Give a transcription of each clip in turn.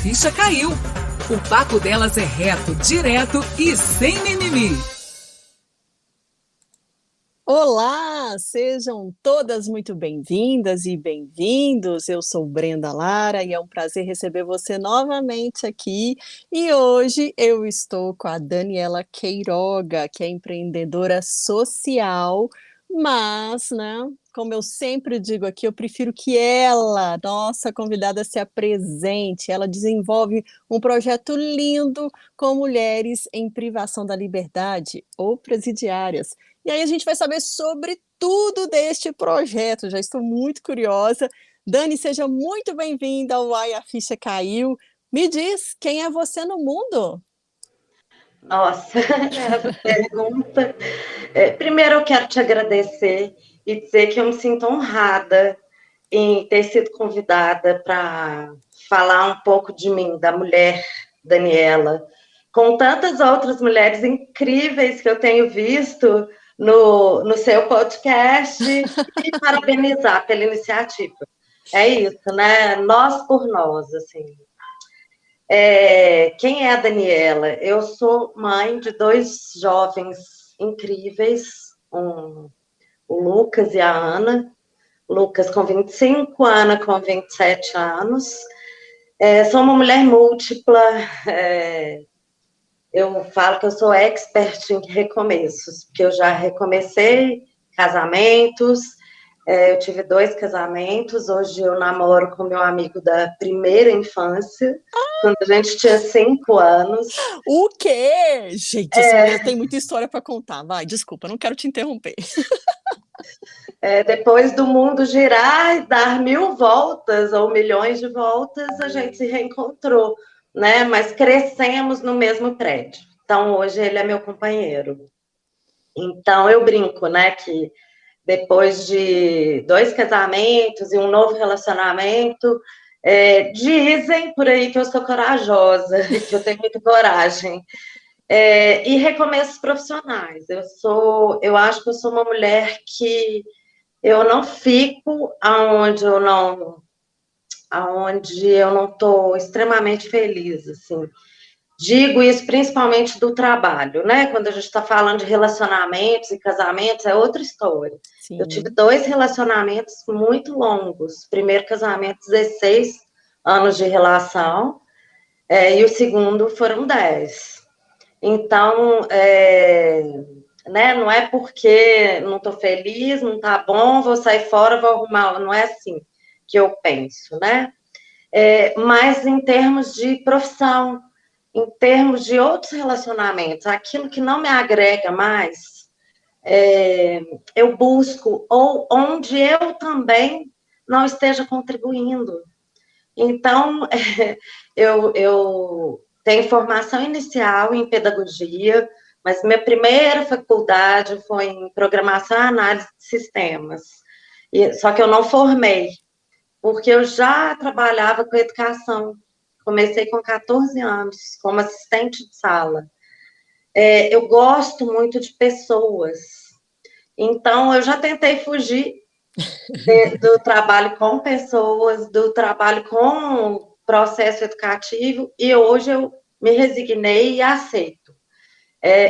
ficha caiu. O papo delas é reto, direto e sem mimimi. Olá, sejam todas muito bem-vindas e bem-vindos. Eu sou Brenda Lara e é um prazer receber você novamente aqui. E hoje eu estou com a Daniela Queiroga, que é empreendedora social, mas, né, como eu sempre digo aqui, eu prefiro que ela, nossa convidada, se apresente. Ela desenvolve um projeto lindo com mulheres em privação da liberdade ou presidiárias. E aí a gente vai saber sobre tudo deste projeto. Já estou muito curiosa. Dani, seja muito bem-vinda ao Uai, a Ficha Caiu. Me diz, quem é você no mundo? Nossa, essa pergunta. Primeiro eu quero te agradecer e dizer que eu me sinto honrada em ter sido convidada para falar um pouco de mim, da mulher Daniela, com tantas outras mulheres incríveis que eu tenho visto no seu podcast, e parabenizar pela iniciativa. É isso, né? Nós por nós, assim. Quem é a Daniela? Eu sou mãe de dois jovens incríveis, o Lucas e a Ana. Lucas com 25, Ana com 27 anos. Sou uma mulher múltipla. Eu falo que eu sou expert em recomeços, porque eu já recomecei casamentos. Eu tive 2 casamentos. Hoje eu namoro com meu amigo da primeira infância, quando a gente tinha 5 anos. O quê? Gente, essa mulher tem muita história para contar. Vai, desculpa, não quero te interromper. Depois do mundo girar e dar 1000 voltas ou milhões de voltas, a gente se reencontrou, né? Mas crescemos no mesmo prédio. Então, hoje ele é meu companheiro. Então, eu brinco, né, que depois de 2 casamentos e um novo relacionamento, dizem por aí que eu sou corajosa, que eu tenho muita coragem. E recomeços profissionais. Eu acho que eu sou uma mulher que eu não fico aonde eu não estou extremamente feliz, assim. Digo isso principalmente do trabalho, né? Quando a gente está falando de relacionamentos e casamentos, é outra história. Sim. Eu tive 2 relacionamentos muito longos. Primeiro casamento, 16 anos de relação, e o segundo foram 10. Então, né, não é porque não estou feliz, não está bom, vou sair fora, vou arrumar. Não é assim que eu penso, né? Mas em termos de profissão, em termos de outros relacionamentos, aquilo que não me agrega mais, eu busco, ou onde eu também não esteja contribuindo. Então, eu tenho formação inicial em pedagogia, mas minha primeira faculdade foi em programação e análise de sistemas. Só que eu não formei, porque eu já trabalhava com educação. Comecei com 14 anos, como assistente de sala. Eu gosto muito de pessoas. Então, eu já tentei fugir do trabalho com pessoas, do trabalho com processo educativo, e hoje eu me resignei e aceito.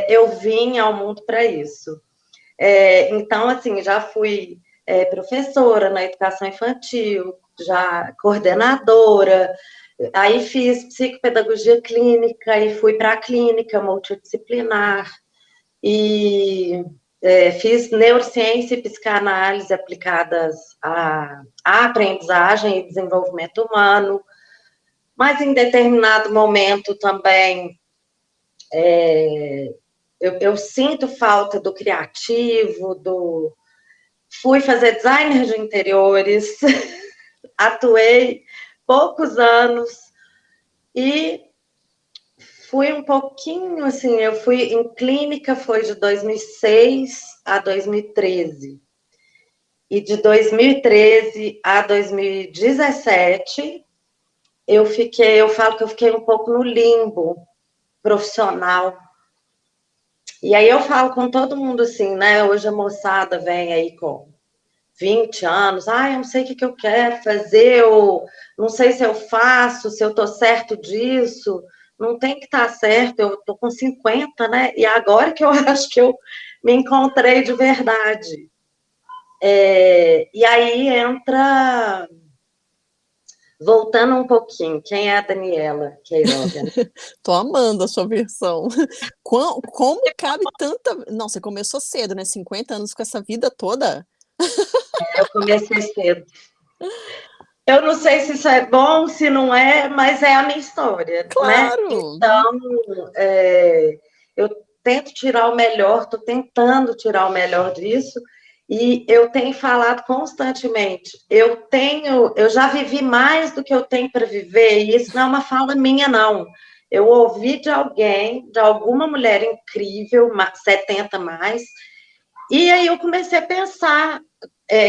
Eu vim ao mundo para isso. Então, assim, já fui professora na educação infantil, já coordenadora, aí fiz psicopedagogia clínica e fui para a clínica multidisciplinar, e fiz neurociência e psicanálise aplicadas à aprendizagem e desenvolvimento humano, mas em determinado momento também eu sinto falta do criativo, fui fazer designer de interiores, atuei poucos anos e fui um pouquinho, assim, eu fui em clínica, foi de 2006 a 2013. E de 2013 a 2017, eu falo que eu fiquei um pouco no limbo profissional. E aí eu falo com todo mundo assim, né? Hoje a moçada vem aí com 20 anos, eu não sei o que eu quero fazer, ou não sei se eu faço, se eu estou certo disso, não tem que estar certo, eu estou com 50, né? E agora que eu acho que eu me encontrei de verdade. E aí entra, voltando um pouquinho, quem é a Daniela Queiroga? Tô amando a sua versão. Como cabe tanta... Não, você começou cedo, né? 50 anos com essa vida toda? Eu comecei cedo. Eu não sei se isso é bom, se não é, mas é a minha história, né? Claro! Então, eu tento tirar o melhor, estou tentando tirar o melhor disso, e eu tenho falado constantemente, eu já vivi mais do que eu tenho para viver, e isso não é uma fala minha, não. Eu ouvi de alguém, de alguma mulher incrível, 70 mais, e aí eu comecei a pensar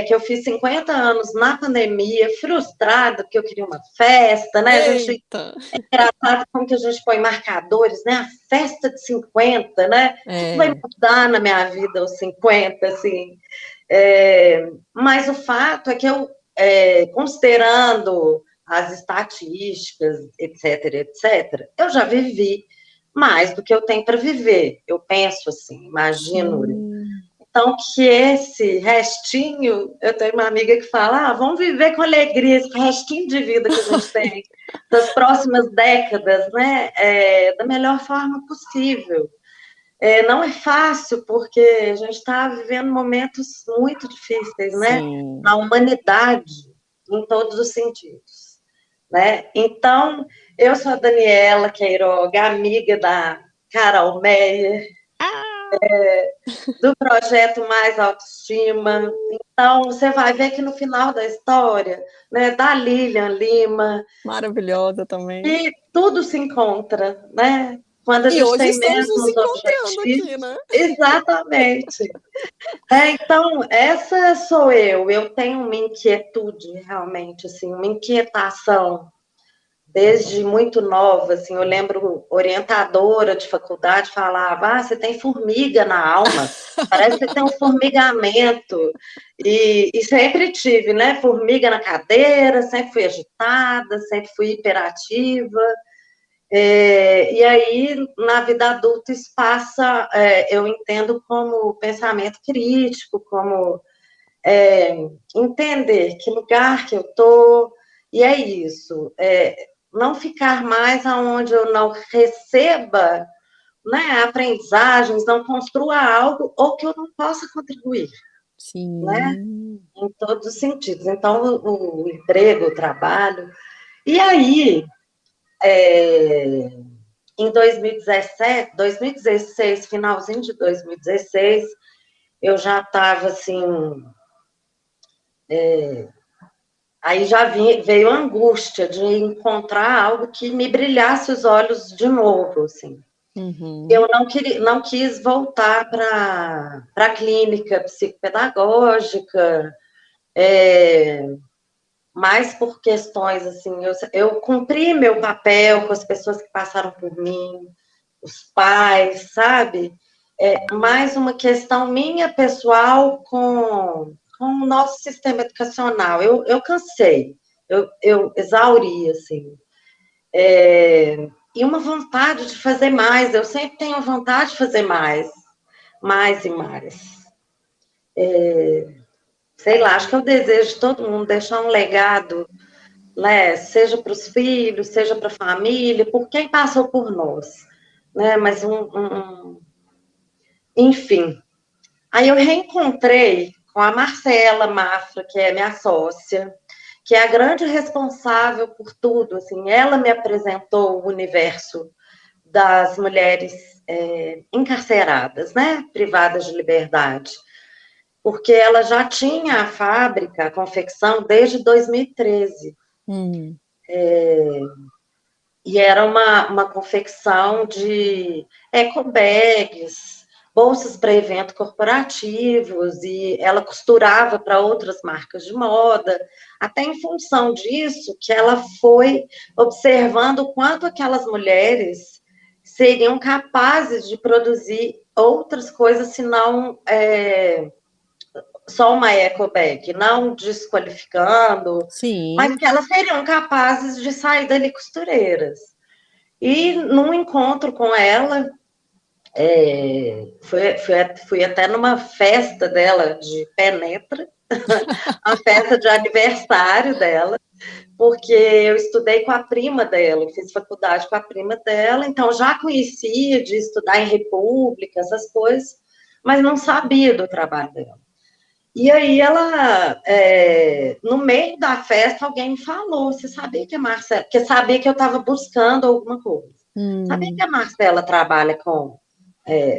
que eu fiz 50 anos na pandemia, frustrada, porque eu queria uma festa, né? Eita! É engraçado como que a gente põe marcadores, né? A festa de 50, né? O que vai mudar na minha vida aos 50, assim? Mas o fato é que eu, considerando as estatísticas, etc., etc., eu já vivi mais do que eu tenho para viver. Eu penso assim, imagino. Então, que esse restinho, eu tenho uma amiga que fala, vamos viver com alegria esse restinho de vida que a gente tem, das próximas décadas, né, da melhor forma possível. Não é fácil, porque a gente está vivendo momentos muito difíceis, né, na humanidade, em todos os sentidos, né. Então, eu sou a Daniela Queiroga, amiga da Carol Meyer, do projeto Mais Autoestima. Então, você vai ver que no final da história, né, da Lilian Lima... Maravilhosa também. E tudo se encontra, né? Quando a E gente hoje tem estamos nos mesmos encontrando objetivos. aqui, né? Exatamente. Então, essa sou eu. Eu tenho uma inquietude, realmente, assim, uma inquietação desde muito nova, assim, eu lembro orientadora de faculdade falava, você tem formiga na alma, parece que você tem um formigamento, e sempre tive, né, formiga na cadeira, sempre fui agitada, sempre fui hiperativa, e aí, na vida adulta, isso passa, eu entendo como pensamento crítico, como entender que lugar que eu estou, e é isso, não ficar mais aonde eu não receba, né, aprendizagens, não construa algo ou que eu não possa contribuir. Sim. Né? Em todos os sentidos. Então, o emprego, o trabalho. E aí, em 2017, 2016, finalzinho de 2016, eu já estava assim... Aí já veio a angústia de encontrar algo que me brilhasse os olhos de novo, assim. Eu não quis voltar para a clínica psicopedagógica, mais por questões, assim, eu cumpri meu papel com as pessoas que passaram por mim, os pais, sabe? Mais uma questão minha, pessoal, com o nosso sistema educacional. Eu cansei, eu exauri, assim. E uma vontade de fazer mais, eu sempre tenho vontade de fazer mais e mais. Sei lá, acho que é o desejo de todo mundo deixar um legado, né? Seja para os filhos, seja para a família, por quem passou por nós, né? Mas enfim. Aí eu reencontrei com a Marcela Mafra, que é minha sócia, que é a grande responsável por tudo, assim, ela me apresentou o universo das mulheres encarceradas, né, privadas de liberdade, porque ela já tinha a fábrica, a confecção, desde 2013. E era uma confecção de ecobags, bolsas para eventos corporativos, e ela costurava para outras marcas de moda, até em função disso, que ela foi observando o quanto aquelas mulheres seriam capazes de produzir outras coisas, senão só uma ecobag, não desqualificando, mas Sim. que elas seriam capazes de sair dali costureiras. E num encontro com ela, fui até numa festa dela de penetra, uma festa de aniversário dela, porque eu estudei com a prima dela, fiz faculdade com a prima dela, então já conhecia de estudar em república, essas coisas, mas não sabia do trabalho dela. E aí no meio da festa, alguém me falou, você sabia que a Marcela, porque sabia que eu estava buscando alguma coisa, sabia que a Marcela trabalha com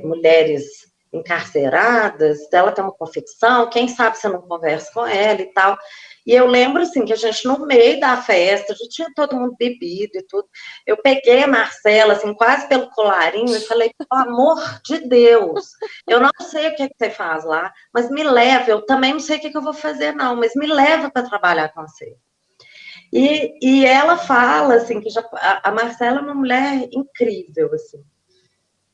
mulheres encarceradas, ela tem uma confecção, quem sabe você não conversa com ela e tal. E eu lembro, assim, que a gente, no meio da festa, já tinha todo mundo bebido e tudo, eu peguei a Marcela, assim, quase pelo colarinho, e falei, pelo amor de Deus, eu não sei o que você faz lá, mas me leva, eu também não sei o que eu vou fazer, não, mas me leva para trabalhar com você. E ela fala, assim, que a Marcela é uma mulher incrível, assim,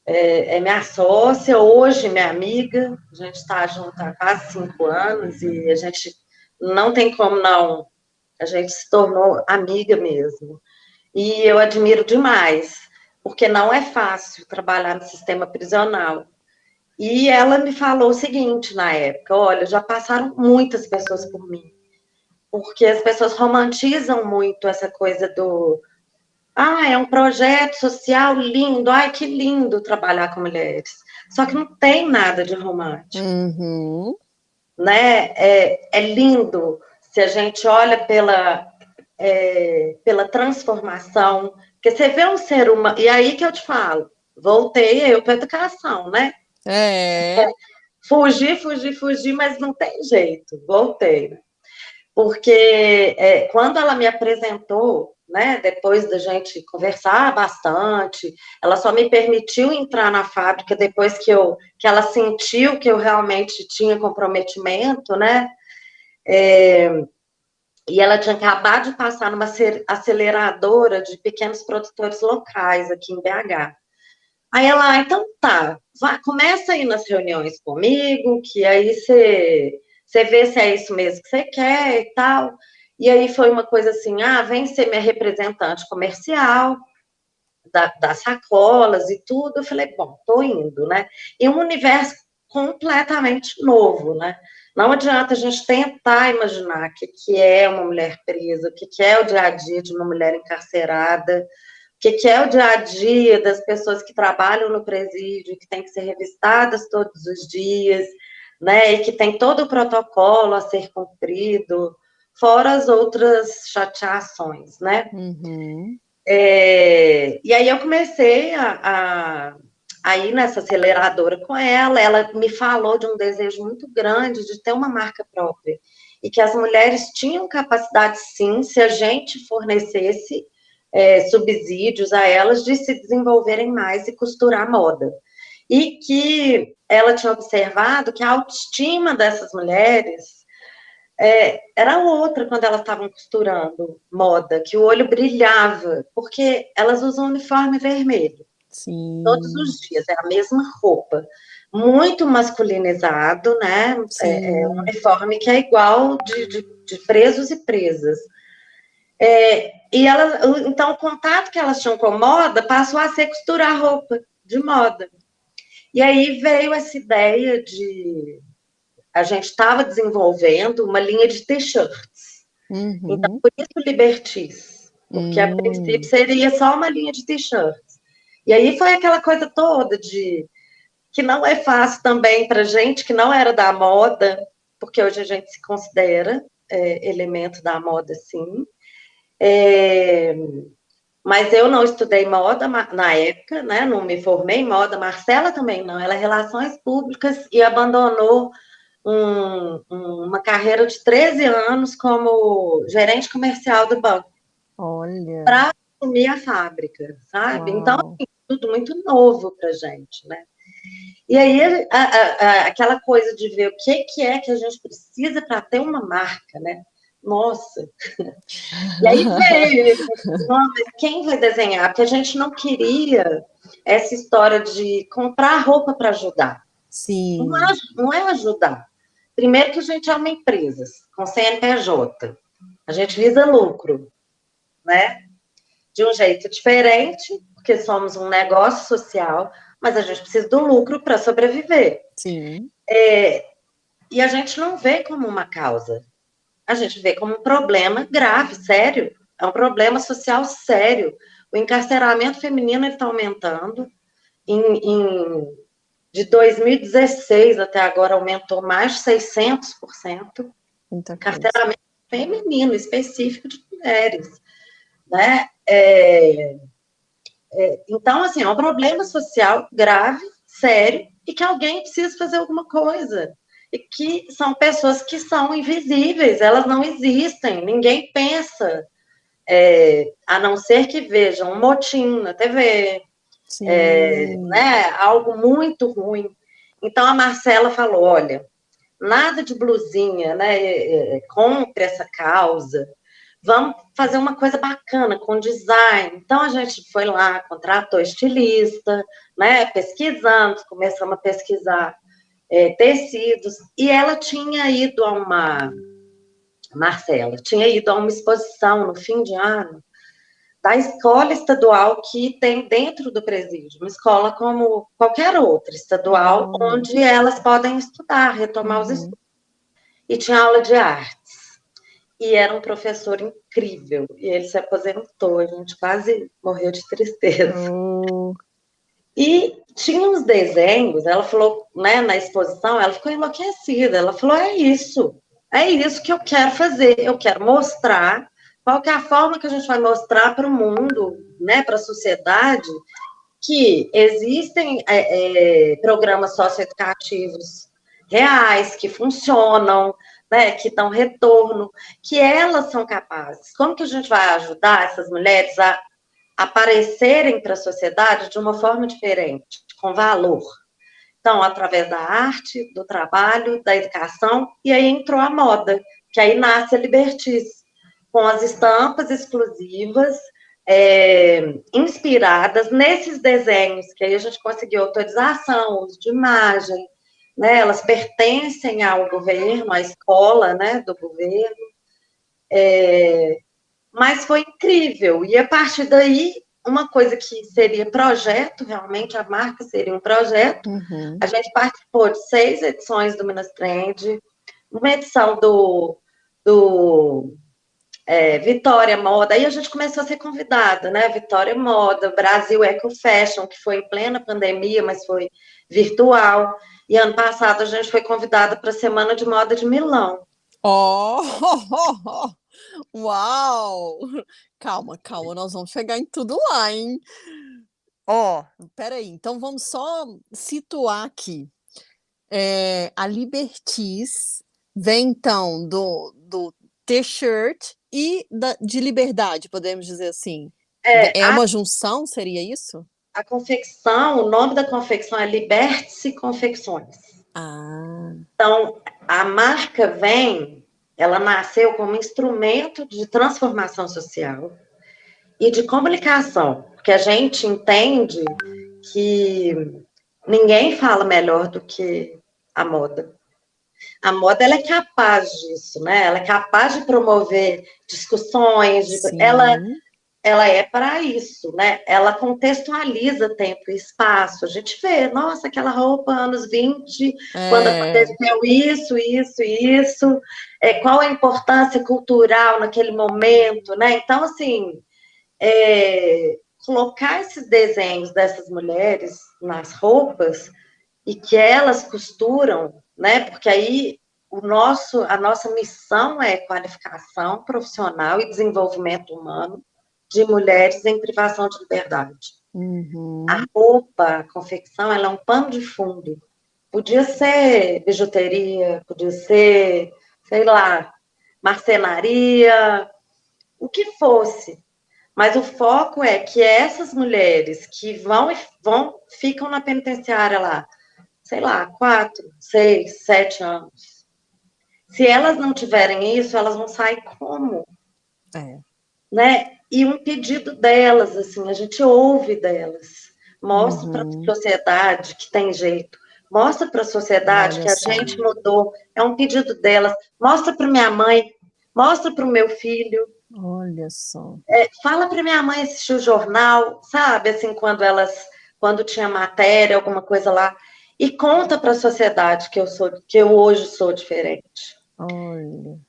é minha sócia, hoje minha amiga, a gente está junto há quase 5 anos e a gente não tem como não, a gente se tornou amiga mesmo. E eu admiro demais, porque não é fácil trabalhar no sistema prisional. E ela me falou o seguinte na época, olha, já passaram muitas pessoas por mim, porque as pessoas romantizam muito essa coisa do é um projeto social lindo. Ai, que lindo trabalhar com mulheres. Só que não tem nada de romântico. Uhum. Né? É lindo se a gente olha pela transformação. Porque você vê um ser humano... E aí que eu te falo, voltei eu para a educação, né? Fugi, mas não tem jeito. Voltei. Porque quando ela me apresentou, né, depois da gente conversar bastante, ela só me permitiu entrar na fábrica depois que ela sentiu que eu realmente tinha comprometimento, né? E ela tinha acabado de passar numa aceleradora de pequenos produtores locais aqui em BH. Aí ela, então tá, começa aí nas reuniões comigo, que aí você vê se é isso mesmo que você quer e tal. E aí foi uma coisa assim, vem ser minha representante comercial das sacolas e tudo. Eu falei, bom, tô indo, né? E um universo completamente novo, né? Não adianta a gente tentar imaginar o que é uma mulher presa, o que é o dia a dia de uma mulher encarcerada, o que é o dia a dia das pessoas que trabalham no presídio, que têm que ser revistadas todos os dias, né? E que tem todo o protocolo a ser cumprido, fora as outras chateações, né? Uhum. E aí eu comecei a ir nessa aceleradora com ela me falou de um desejo muito grande de ter uma marca própria, e que as mulheres tinham capacidade, sim, se a gente fornecesse subsídios a elas, de se desenvolverem mais e costurar moda. E que ela tinha observado que a autoestima dessas mulheres era outra quando elas estavam costurando moda, que o olho brilhava, porque elas usam uniforme vermelho. Sim. Todos os dias, é a mesma roupa. Muito masculinizado, né? Um uniforme que é igual de presos e presas. Então, o contato que elas tinham com moda passou a ser costurar roupa de moda. E aí veio essa ideia de... A gente estava desenvolvendo uma linha de t-shirts. Uhum. Então, por isso Liberties, porque a princípio seria só uma linha de t-shirts. E aí foi aquela coisa toda que não é fácil também para gente que não era da moda, porque hoje a gente se considera elemento da moda, sim. Mas eu não estudei moda na época, né? Não me formei em moda. Marcela também não. Ela é relações públicas e abandonou uma carreira de 13 anos como gerente comercial do banco. Olha. Para assumir a fábrica, sabe? Uau. Então, assim, tudo muito novo para gente, né? E aí, aquela coisa de ver o que é que a gente precisa para ter uma marca, né? Nossa! E aí veio, quem vai desenhar? Porque a gente não queria essa história de comprar roupa para ajudar. Sim. Não é ajudar. Primeiro que a gente é uma empresa com CNPJ, a gente visa lucro, né? De um jeito diferente, porque somos um negócio social, mas a gente precisa do lucro para sobreviver. Sim. E a gente não vê como uma causa, a gente vê como um problema grave, sério. É um problema social sério. O encarceramento feminino está aumentando. De 2016 até agora aumentou mais de 600%. Muita coisa. Encarceramento feminino, específico de mulheres. Né? Então, assim, é um problema social grave, sério, e que alguém precisa fazer alguma coisa. E que são pessoas que são invisíveis, elas não existem, ninguém pensa, a não ser que vejam um motim na TV, né, algo muito ruim. Então, a Marcela falou, olha, nada de blusinha, né, compre essa causa, vamos fazer uma coisa bacana com design. Então, a gente foi lá, contratou estilista, né, pesquisando, começamos a pesquisar tecidos, e ela tinha ido Marcela, tinha ido a uma exposição no fim de ano da escola estadual que tem dentro do presídio, uma escola como qualquer outra estadual, onde elas podem estudar, retomar os estudos. E tinha aula de artes. E era um professor incrível. E ele se aposentou, a gente quase morreu de tristeza. E tinha uns desenhos, ela falou, né, na exposição, ela ficou enlouquecida. Ela falou, é isso que eu quero fazer. Eu quero mostrar qual que é a forma que a gente vai mostrar para o mundo, né, para a sociedade, que existem programas socioeducativos reais, que funcionam, né, que dão retorno, que elas são capazes. Como que a gente vai ajudar essas mulheres a aparecerem para a sociedade de uma forma diferente, com valor? Então, através da arte, do trabalho, da educação, e aí entrou a moda, que aí nasce a Libertice, com as estampas exclusivas, inspiradas nesses desenhos, que aí a gente conseguiu autorização, uso de imagem, né? Elas pertencem ao governo, à escola, né, do governo, mas foi incrível, e a partir daí, uma coisa que seria projeto, realmente a marca seria um projeto, a gente participou de 6 edições do Minas Trend, uma edição do Vitória Moda, aí a gente começou a ser convidada, né? Vitória Moda, Brasil Eco Fashion, que foi em plena pandemia, mas foi virtual. E ano passado a gente foi convidada para a Semana de Moda de Milão. Uau! Calma, nós vamos chegar em tudo lá, hein? Peraí, então vamos só situar aqui. A Libertice vem, então, do T-shirt e de liberdade, podemos dizer assim. Uma junção, seria isso? A confecção, o nome da confecção é Liberte-se Confecções. Então, a marca ela nasceu como instrumento de transformação social e de comunicação, porque a gente entende que ninguém fala melhor do que a moda. A moda, ela é capaz disso, né? Ela é capaz de promover discussões, ela é para isso, né? Ela contextualiza tempo e espaço. A gente vê, nossa, aquela roupa anos 20, quando aconteceu isso, qual a importância cultural naquele momento, né? Então, assim, colocar esses desenhos dessas mulheres nas roupas e que elas costuram, né? Porque aí a nossa missão é qualificação profissional e desenvolvimento humano de mulheres em privação de liberdade. A roupa, a confecção, ela é um pano de fundo. Podia ser bijuteria, podia ser, sei lá, marcenaria, o que fosse. Mas o foco é que essas mulheres que ficam na penitenciária lá, sei lá, 4, 6, 7 anos. Se elas não tiverem isso, elas vão sair como? Né? E um pedido delas, assim, a gente ouve delas, mostra para a sociedade que tem jeito. Mostra para a sociedade Olha que a só. gente mudou. É um pedido delas. Mostra para minha mãe, mostra para o meu filho. Olha só. Fala para minha mãe assistir o jornal, sabe? Assim, quando tinha matéria, alguma coisa lá. E conta para a sociedade que eu hoje sou diferente. Olha.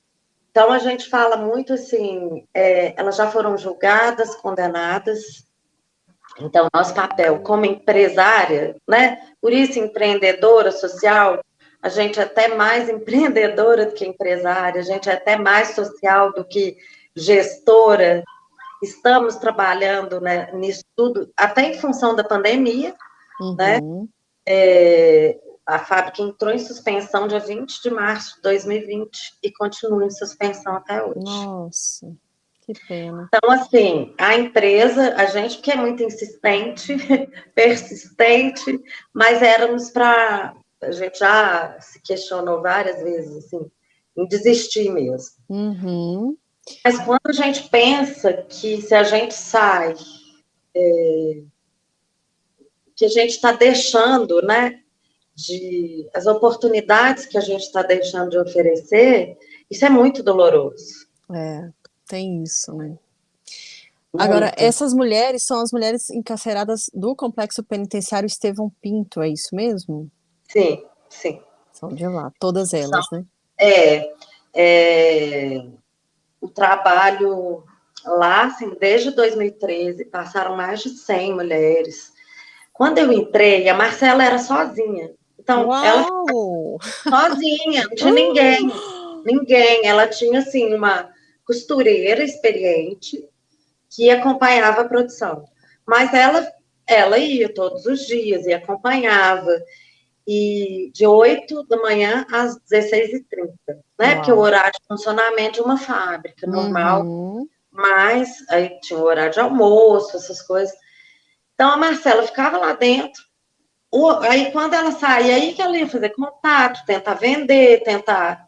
Então, a gente fala muito assim, elas já foram julgadas, condenadas. Então, nosso papel como empresária, né? Por isso, empreendedora social, a gente é até mais empreendedora do que empresária, a gente é até mais social do que gestora. Estamos trabalhando, né, nisso tudo, até em função da pandemia, né? Uhum. A fábrica entrou em suspensão dia 20 de março de 2020 e continua em suspensão até hoje. Nossa, que pena. Então, assim, a empresa, a gente que é muito insistente, persistente, mas éramos para... A gente já se questionou várias vezes, assim, em desistir mesmo. Uhum. Mas quando a gente pensa que se a gente sai, que a gente está deixando, né, as oportunidades que a gente está deixando de oferecer, isso é muito doloroso. Tem isso, né? Agora, Muito. essas mulheres são as mulheres encarceradas do Complexo Penitenciário Estevão Pinto, é isso mesmo? Sim, sim. São de lá, todas elas, né? É, é, o trabalho lá, assim, desde 2013, passaram mais de 100 mulheres. Quando eu entrei, a Marcela era sozinha. Então, ela Uau! sozinha, não tinha ninguém. Ela tinha, assim, uma costureira experiente que acompanhava a produção. Mas ela ia todos os dias e acompanhava. E de 8 da manhã às 16h30, né? Porque o Uau! horário de funcionamento de uma fábrica normal, Uhum. mas aí tinha o horário de almoço, essas coisas. Então a Marcela ficava lá dentro. Aí quando ela saía, aí que ela ia fazer contato, tentar vender, tentar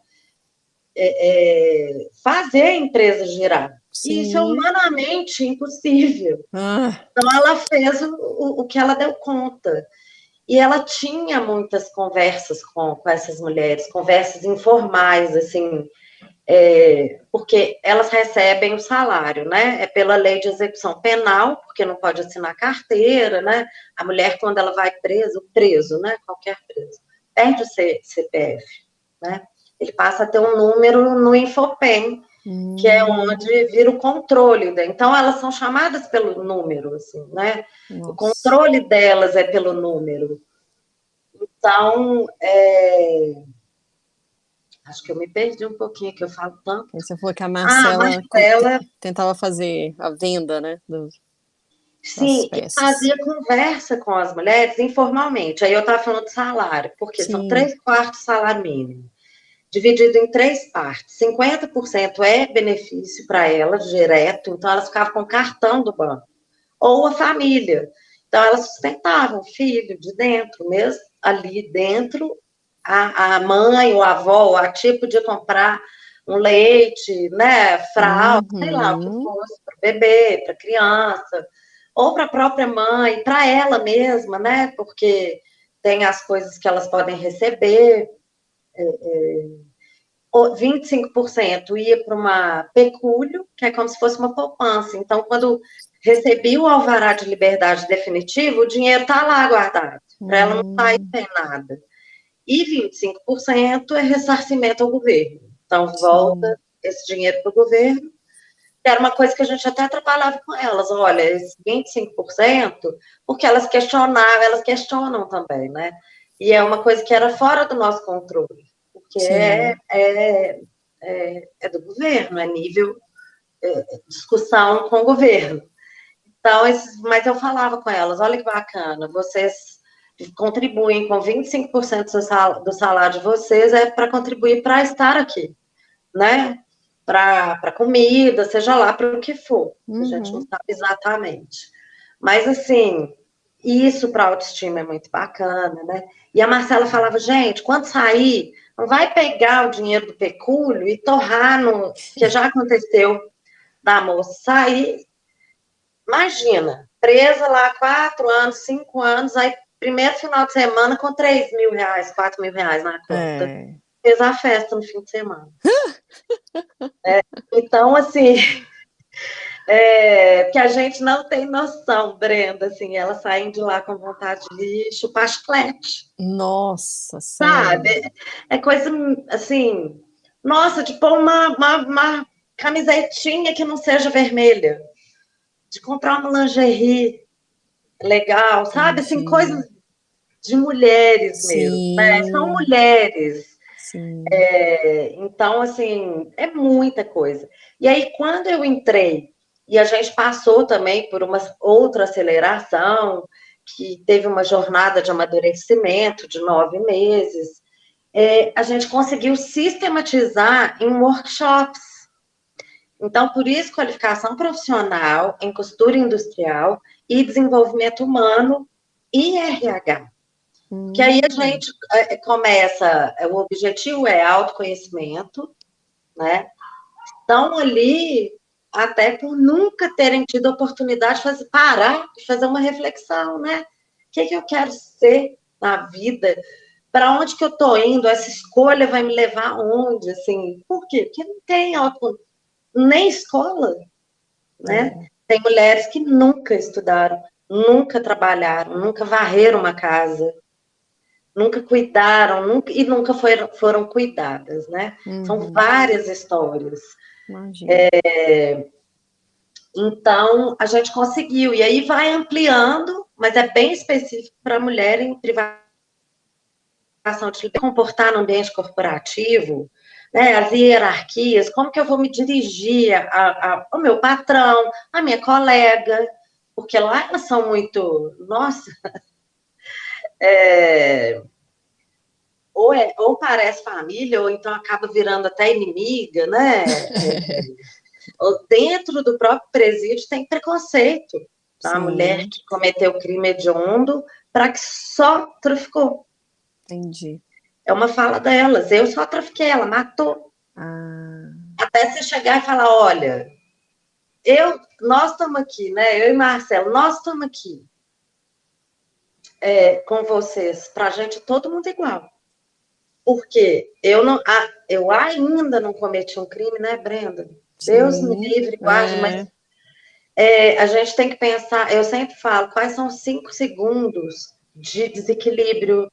fazer a empresa girar. E isso é Sim. humanamente impossível. Ah, Então ela fez o que ela deu conta. E ela tinha muitas conversas com essas mulheres, conversas informais, assim, porque elas recebem o salário, né? É pela lei de execução penal, porque não pode assinar carteira, né? A mulher, quando ela vai preso, né? Qualquer preso, perde o CPF, né? Ele passa a ter um número no Infopem, que é onde vira o controle. Então, elas são chamadas pelo número, assim, né? nossa. O controle delas é pelo número. Então, acho que eu me perdi um pouquinho, que eu falo tanto. Você falou que a Marcela Marcela, tentava fazer a venda, né? sim, e fazia conversa com as mulheres informalmente. Aí eu estava falando de salário, porque são 3/4 salário mínimo, dividido em 3 partes. 50% é benefício para elas, direto, então elas ficavam com o cartão do banco. Ou a família. Então, elas sustentavam o filho de dentro, mesmo ali dentro, a mãe, o avó, ou a tia podia comprar um leite, né, fralda, sei lá, o que fosse, para o bebê, para a criança, ou para a própria mãe, para ela mesma, né, porque tem as coisas que elas podem receber. 25% ia para uma pecúlio, que é como se fosse uma poupança. Então, quando recebia o alvará de liberdade definitivo, o dinheiro está lá guardado, para ela não sair sem nada. E 25% é ressarcimento ao governo. Então, volta esse dinheiro para o governo. Era uma coisa que a gente até trabalhava com elas. Olha, esses 25%, porque elas questionam também, né? E é uma coisa que era fora do nosso controle, porque é do governo, é nível discussão com o governo. Então, mas eu falava com elas, olha que bacana, vocês contribuem com 25% do salário de vocês, para contribuir para estar aqui, né? Para comida, seja lá para o que for. A gente não sabe exatamente. Mas, assim, isso para a autoestima é muito bacana, né? E a Marcela falava, gente, quando sair, não vai pegar o dinheiro do pecúlio e torrar que já aconteceu da moça sair. Imagina, presa lá 4 anos, 5 anos, aí primeiro final de semana com R$ 3.000, R$ 4.000 na conta. Fez a festa no fim de semana. Então, assim, porque a gente não tem noção, Brenda, assim, elas saem de lá com vontade de chupar chiclete. Nossa, sabe? sério. É coisa, assim, nossa, de pôr uma camisetinha que não seja vermelha, de comprar uma lingerie legal, sabe? Assim, coisas de mulheres mesmo, né? São mulheres. Sim. Então, assim, é muita coisa. E aí, quando eu entrei, e a gente passou também por uma outra aceleração, que teve uma jornada de amadurecimento de 9 meses, a gente conseguiu sistematizar em workshops. Então, por isso, qualificação profissional em costura industrial e desenvolvimento humano e RH. Que aí a gente começa, o objetivo é autoconhecimento, né? Estão ali até por nunca terem tido a oportunidade de parar e fazer uma reflexão, né? O que eu quero ser na vida? Para onde que eu estou indo? Essa escolha vai me levar aonde? Assim, por quê? Porque não tem nem escola, né? Tem mulheres que nunca estudaram, nunca trabalharam, nunca varreram uma casa, nunca cuidaram, nunca foram cuidadas, né? São várias histórias. Imagina. Então, a gente conseguiu. E aí vai ampliando, mas é bem específico para a mulher em privação de se comportar no ambiente corporativo, né, as hierarquias, como que eu vou me dirigir ao meu patrão, à minha colega, porque lá elas são muito, nossa, ou parece família, ou então acaba virando até inimiga, né? Dentro do próprio presídio tem preconceito. A mulher que cometeu crime hediondo para que só traficou. Entendi. É uma fala delas. Eu só trafiquei, ela matou. Até você chegar e falar, olha, nós estamos aqui, né? Eu e Marcelo, nós estamos aqui com vocês, para a gente todo mundo igual. Porque eu ainda não cometi um crime, né, Brenda? Deus me livre, guarde, mas a gente tem que pensar, eu sempre falo, quais são os 5 segundos de desequilíbrio,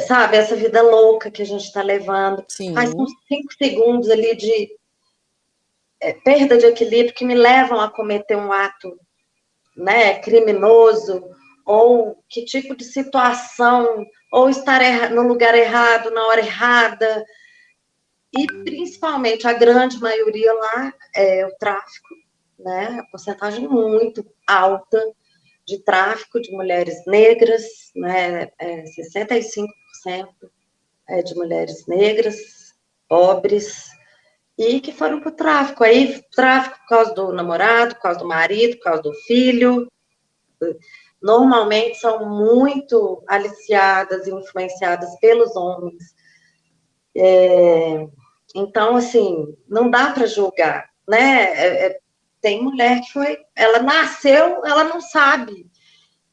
sabe, essa vida louca que a gente está levando. Quais são os 5 segundos ali de perda de equilíbrio que me levam a cometer um ato, né, criminoso, ou que tipo de situação, ou estar no lugar errado, na hora errada. E, principalmente, a grande maioria lá é o tráfico, né? A porcentagem muito alta de tráfico de mulheres negras, né? 65% de mulheres negras, pobres, e que foram para o tráfico. Aí, tráfico por causa do namorado, por causa do marido, por causa do filho. Normalmente são muito aliciadas e influenciadas pelos homens. Então, assim, não dá para julgar, né? Tem mulher que ela nasceu, ela não sabe,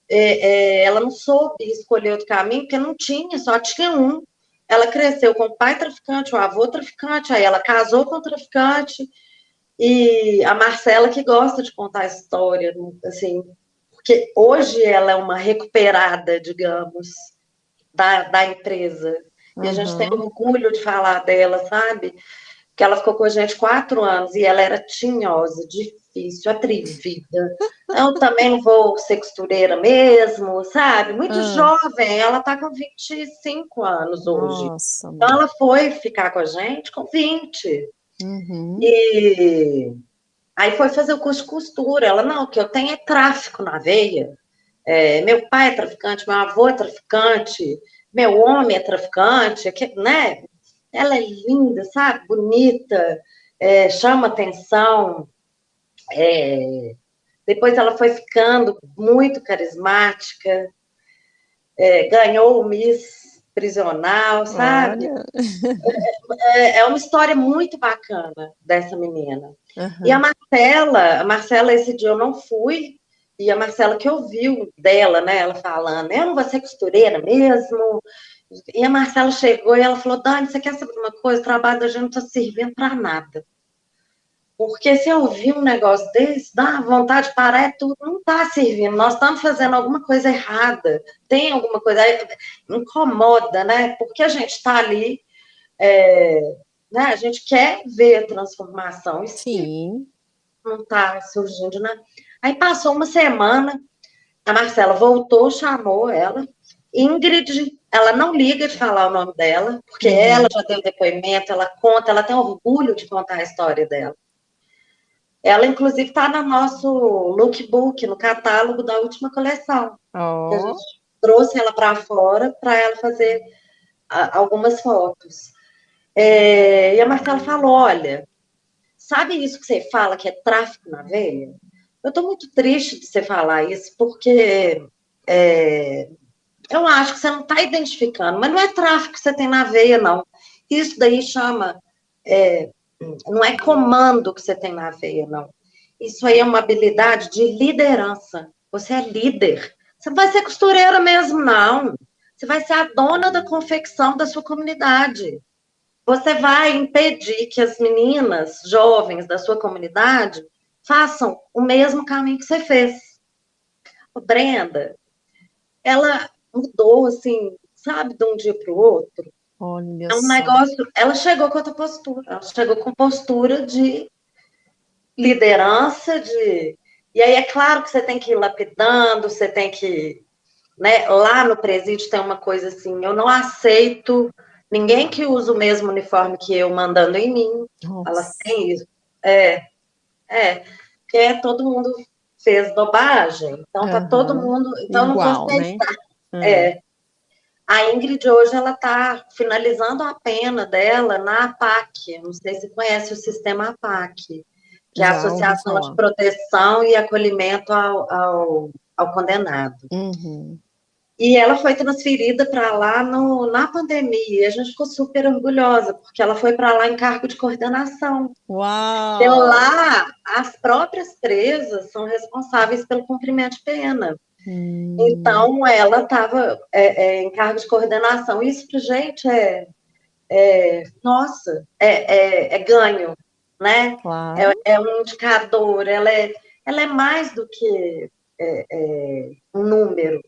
ela não soube escolher outro caminho, porque não tinha, só tinha um. Ela cresceu com o pai traficante, o avô traficante, aí ela casou com o traficante, e a Marcela que gosta de contar a história, assim, porque hoje ela é uma recuperada, digamos, da empresa. E a gente tem orgulho de falar dela, sabe? Porque ela ficou com a gente 4 anos e ela era tinhosa, difícil, atrevida. Eu também não vou ser costureira mesmo, sabe? Muito jovem, ela tá com 25 anos hoje. Nossa, então, ela foi ficar com a gente com 20. E aí foi fazer o curso de costura. Ela, não, o que eu tenho é tráfico na veia. Meu pai é traficante, meu avô é traficante, meu homem é traficante, né? Ela é linda, sabe? Bonita, chama atenção. Depois ela foi ficando muito carismática, ganhou o Miss Prisional, sabe? É uma história muito bacana dessa menina. E a Marcela, esse dia eu não fui, E a Marcela que ouviu dela, né, ela falando, eu não vou ser costureira mesmo. E a Marcela chegou e ela falou, Dani, você quer saber de uma coisa? O trabalho da gente não está servindo para nada. Porque se eu ouvir um negócio desse, dá vontade de parar, é tudo, não está servindo. Nós estamos fazendo alguma coisa errada, tem alguma coisa, incomoda, né? Porque a gente está ali, né? A gente quer ver a transformação, e Sim. não está surgindo, né? Aí passou uma semana, a Marcela voltou, chamou ela, Ingrid, ela não liga de falar o nome dela, porque ela já deu depoimento, ela conta, ela tem orgulho de contar a história dela. Ela, inclusive, está no nosso lookbook, no catálogo da última coleção. Que a gente trouxe ela para fora para ela fazer algumas fotos. E a Marcela falou, olha, sabe isso que você fala, que é tráfico na veia? Eu estou muito triste de você falar isso, porque eu acho que você não está identificando, mas não é tráfico que você tem na veia, não. Isso daí chama... não é comando que você tem na veia, não. Isso aí é uma habilidade de liderança. Você é líder. Você não vai ser costureira mesmo, não. Você vai ser a dona da confecção da sua comunidade. Você vai impedir que as meninas jovens da sua comunidade façam o mesmo caminho que você fez. Brenda, ela mudou, assim, sabe, de um dia para o outro. Olha É um só. negócio. Ela chegou com outra postura. Ela chegou com postura de liderança, de. E aí é claro que você tem que ir lapidando, você tem que. Né? Lá no presídio tem uma coisa assim: eu não aceito ninguém que usa o mesmo uniforme que eu mandando em mim. Nossa. Elas têm isso. Porque todo mundo fez bobagem. Então tá todo mundo. Então igual, não vou né? aceitar. A Ingrid hoje ela está finalizando a pena dela na APAC. Não sei se conhece o sistema APAC, que é a Já ouvi Associação de falar. Proteção e Acolhimento ao Condenado. Uhum. E ela foi transferida para lá na pandemia. A gente ficou super orgulhosa, porque ela foi para lá em cargo de coordenação. Uau! E lá, as próprias presas são responsáveis pelo cumprimento de pena. Então, ela estava em cargo de coordenação. Isso para gente nossa, é ganho, né? Claro. É um indicador, ela é mais do que um número,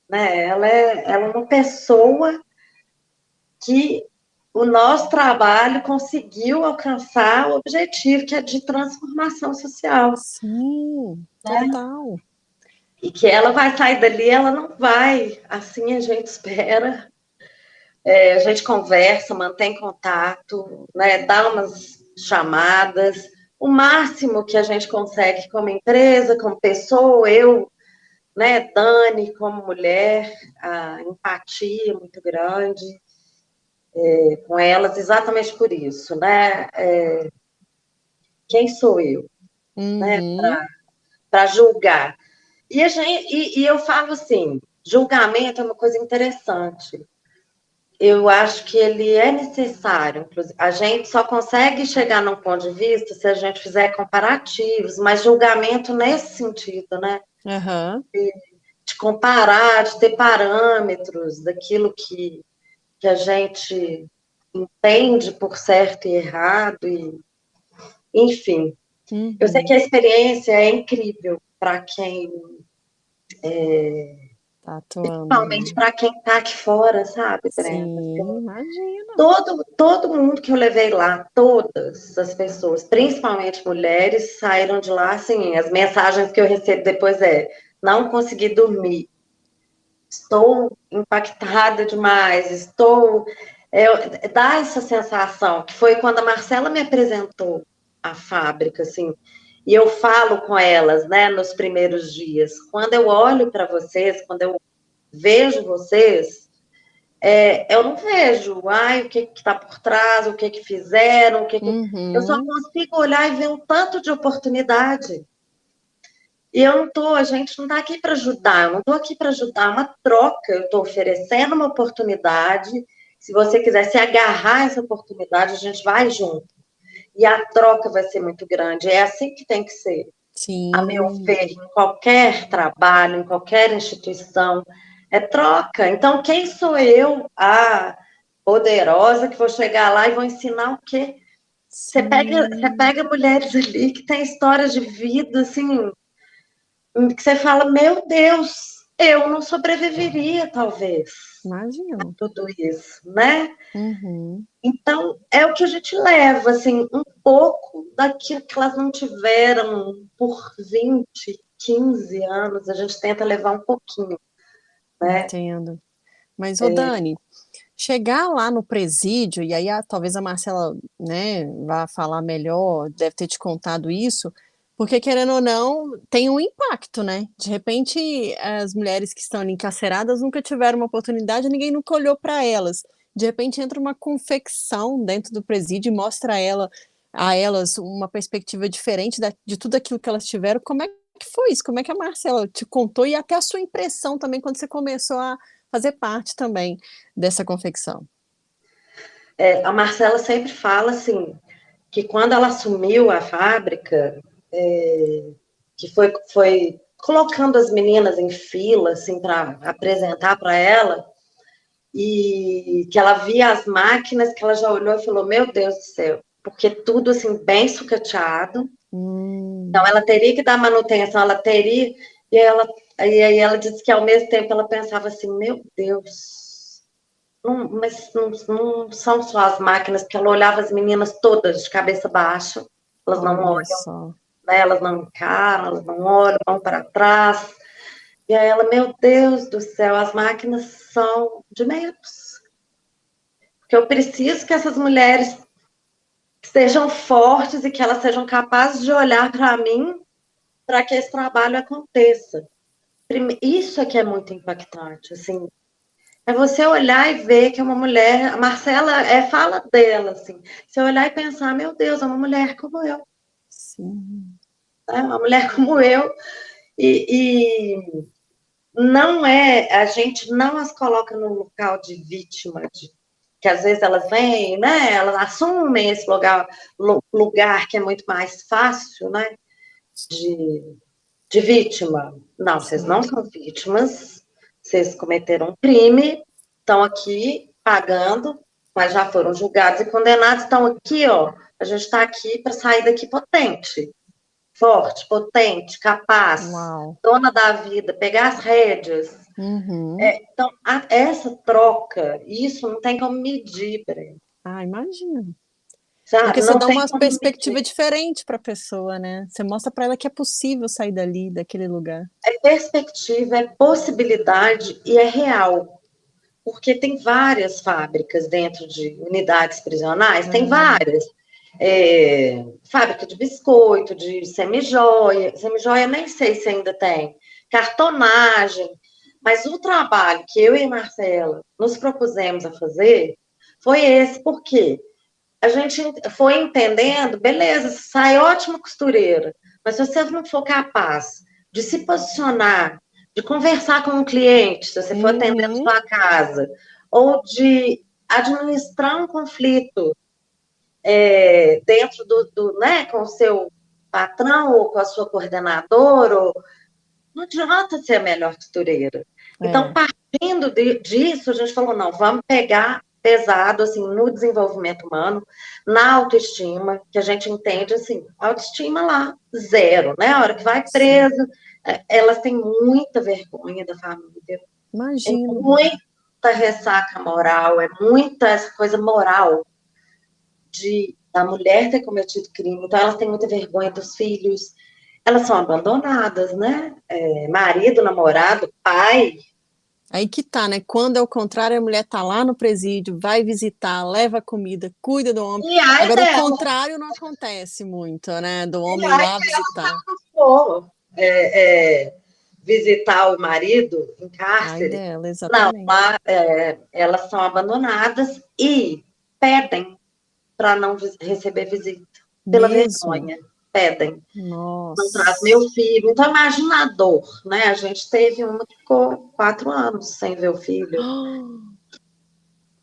né? Ela é uma pessoa que o nosso trabalho conseguiu alcançar o objetivo, que é de transformação social. Sim, né? total. E que ela vai sair dali, ela não vai, assim a gente espera. A gente conversa, mantém contato, né, dá umas chamadas, o máximo que a gente consegue como empresa, como pessoa, eu, né, Dani, como mulher, a empatia é muito grande com elas, exatamente por isso, né? Quem sou eu, né, para julgar? E eu falo assim, julgamento é uma coisa interessante. Eu acho que ele é necessário. A gente só consegue chegar num ponto de vista se a gente fizer comparativos, mas julgamento nesse sentido, né? Uhum. De comparar, de ter parâmetros daquilo que a gente entende por certo e errado, enfim. Eu sei que a experiência é incrível para quem tá atuando, principalmente né? para quem está aqui fora, sabe, Brenda? Sim, imagina. Todo mundo que eu levei lá, todas as pessoas, principalmente mulheres, saíram de lá, assim, as mensagens que eu recebo depois não consegui dormir, estou impactada demais, dá essa sensação, que foi quando a Marcela me apresentou a fábrica, assim, e eu falo com elas, né, nos primeiros dias, quando eu olho para vocês, quando eu vejo vocês, eu não vejo, o que está por trás, o que fizeram, eu só consigo olhar e ver um tanto de oportunidade. E a gente não está aqui para ajudar, eu não estou aqui para ajudar, é uma troca, eu estou oferecendo uma oportunidade, se você quiser se agarrar a essa oportunidade, a gente vai junto. E a troca vai ser muito grande, é assim que tem que ser. a meu Sim, ver, em qualquer trabalho, em qualquer instituição, é troca. Então, quem sou eu, a poderosa, que vou chegar lá e vou ensinar o quê? Você sim, pega mulheres ali que têm histórias de vida, assim, que você fala, meu Deus, eu não sobreviveria, talvez, a imagino. tudo isso, né? Uhum. Então, é o que a gente leva, assim, um pouco daquilo que elas não tiveram por 20, 15 anos, a gente tenta levar um pouquinho, né? Entendo. Mas, ô Dani, chegar lá no presídio, e aí talvez a Marcela, né, vá falar melhor, deve ter te contado isso, porque querendo ou não, tem um impacto, né? De repente, as mulheres que estão ali encarceradas nunca tiveram uma oportunidade, ninguém nunca olhou para elas. De repente entra uma confecção dentro do presídio e mostra a elas uma perspectiva diferente de tudo aquilo que elas tiveram. Como é que foi isso? Como é que a Marcela te contou e até a sua impressão também quando você começou a fazer parte também dessa confecção? A Marcela sempre fala, assim, que quando ela assumiu a fábrica, que foi colocando as meninas em fila, assim, para apresentar para ela, e que ela via as máquinas, que ela já olhou e falou, meu Deus do céu, porque tudo, assim, bem sucateado, então Hum, ela teria que dar manutenção, ela teria, e aí ela disse que ao mesmo tempo ela pensava assim, meu Deus, mas não são só as máquinas, porque ela olhava as meninas todas de cabeça baixa, elas não olha olham, só. né, elas não encaram, elas não olham, vão para trás, e aí ela, meu Deus do céu, as máquinas são de medos, porque eu preciso que essas mulheres sejam fortes e que elas sejam capazes de olhar para mim para que esse trabalho aconteça. Isso é que é muito impactante, assim, é você olhar e ver que é uma mulher, a Marcela fala dela, assim, você olhar e pensar, meu Deus, é uma mulher como eu, Sim. né? Uma mulher como eu, e não a gente não as coloca no local de vítima, que às vezes elas vêm, né, elas assumem esse lugar que é muito mais fácil, né, de, de vítima. Não, vocês não Sim. são vítimas, vocês cometeram um crime, estão aqui pagando, mas já foram julgados e condenados, estão aqui, ó. A gente está aqui para sair daqui potente, forte, potente, capaz, Uau. dona da vida, pegar as rédeas. Uhum. Então, essa troca, isso não tem como medir, Breno, Ah, imagino. sabe? Porque você Não dá tem uma como perspectiva medir. diferente para a pessoa, né? Você mostra para ela que é possível sair dali, daquele lugar. É perspectiva, é possibilidade e é real. Porque tem várias fábricas dentro de unidades prisionais, tem Ah, várias. Fábrica de biscoito, de semijoia, semijoia nem sei se ainda tem, cartonagem, mas o trabalho que eu e a Marcela nos propusemos a fazer foi esse, porque a gente foi entendendo, beleza, sai ótima costureira, mas se você não for capaz de se posicionar, de conversar com o cliente, se você for atender a uhum. sua casa, ou de administrar um conflito dentro né, com o seu patrão ou com a sua coordenadora, não adianta ser a melhor costureira. Então, É, partindo disso, a gente falou, não, vamos pegar pesado, assim, no desenvolvimento humano, na autoestima, que a gente entende, assim, autoestima lá, zero, né? A hora que vai sim. presa, elas têm muita vergonha da família, é Imagino. muita ressaca moral, é muita essa coisa moral da mulher ter cometido crime, então elas têm muita vergonha dos filhos, elas são abandonadas, né? Marido, namorado, pai. Aí que tá, né? Quando é o contrário, a mulher tá lá no presídio, vai visitar, leva comida, cuida do homem. E ai Agora, o dela, contrário não acontece muito, né? Do e homem ai lá dela visitar. for visitar o marido em Ai cárcere. dela, Não, exatamente. lá elas são abandonadas e pedem para não receber visita, pela Mesmo. vergonha. Pedem, não traz meu Nossa. filho. Então, imagina a dor, né? A gente teve uma que ficou 4 anos sem ver o filho.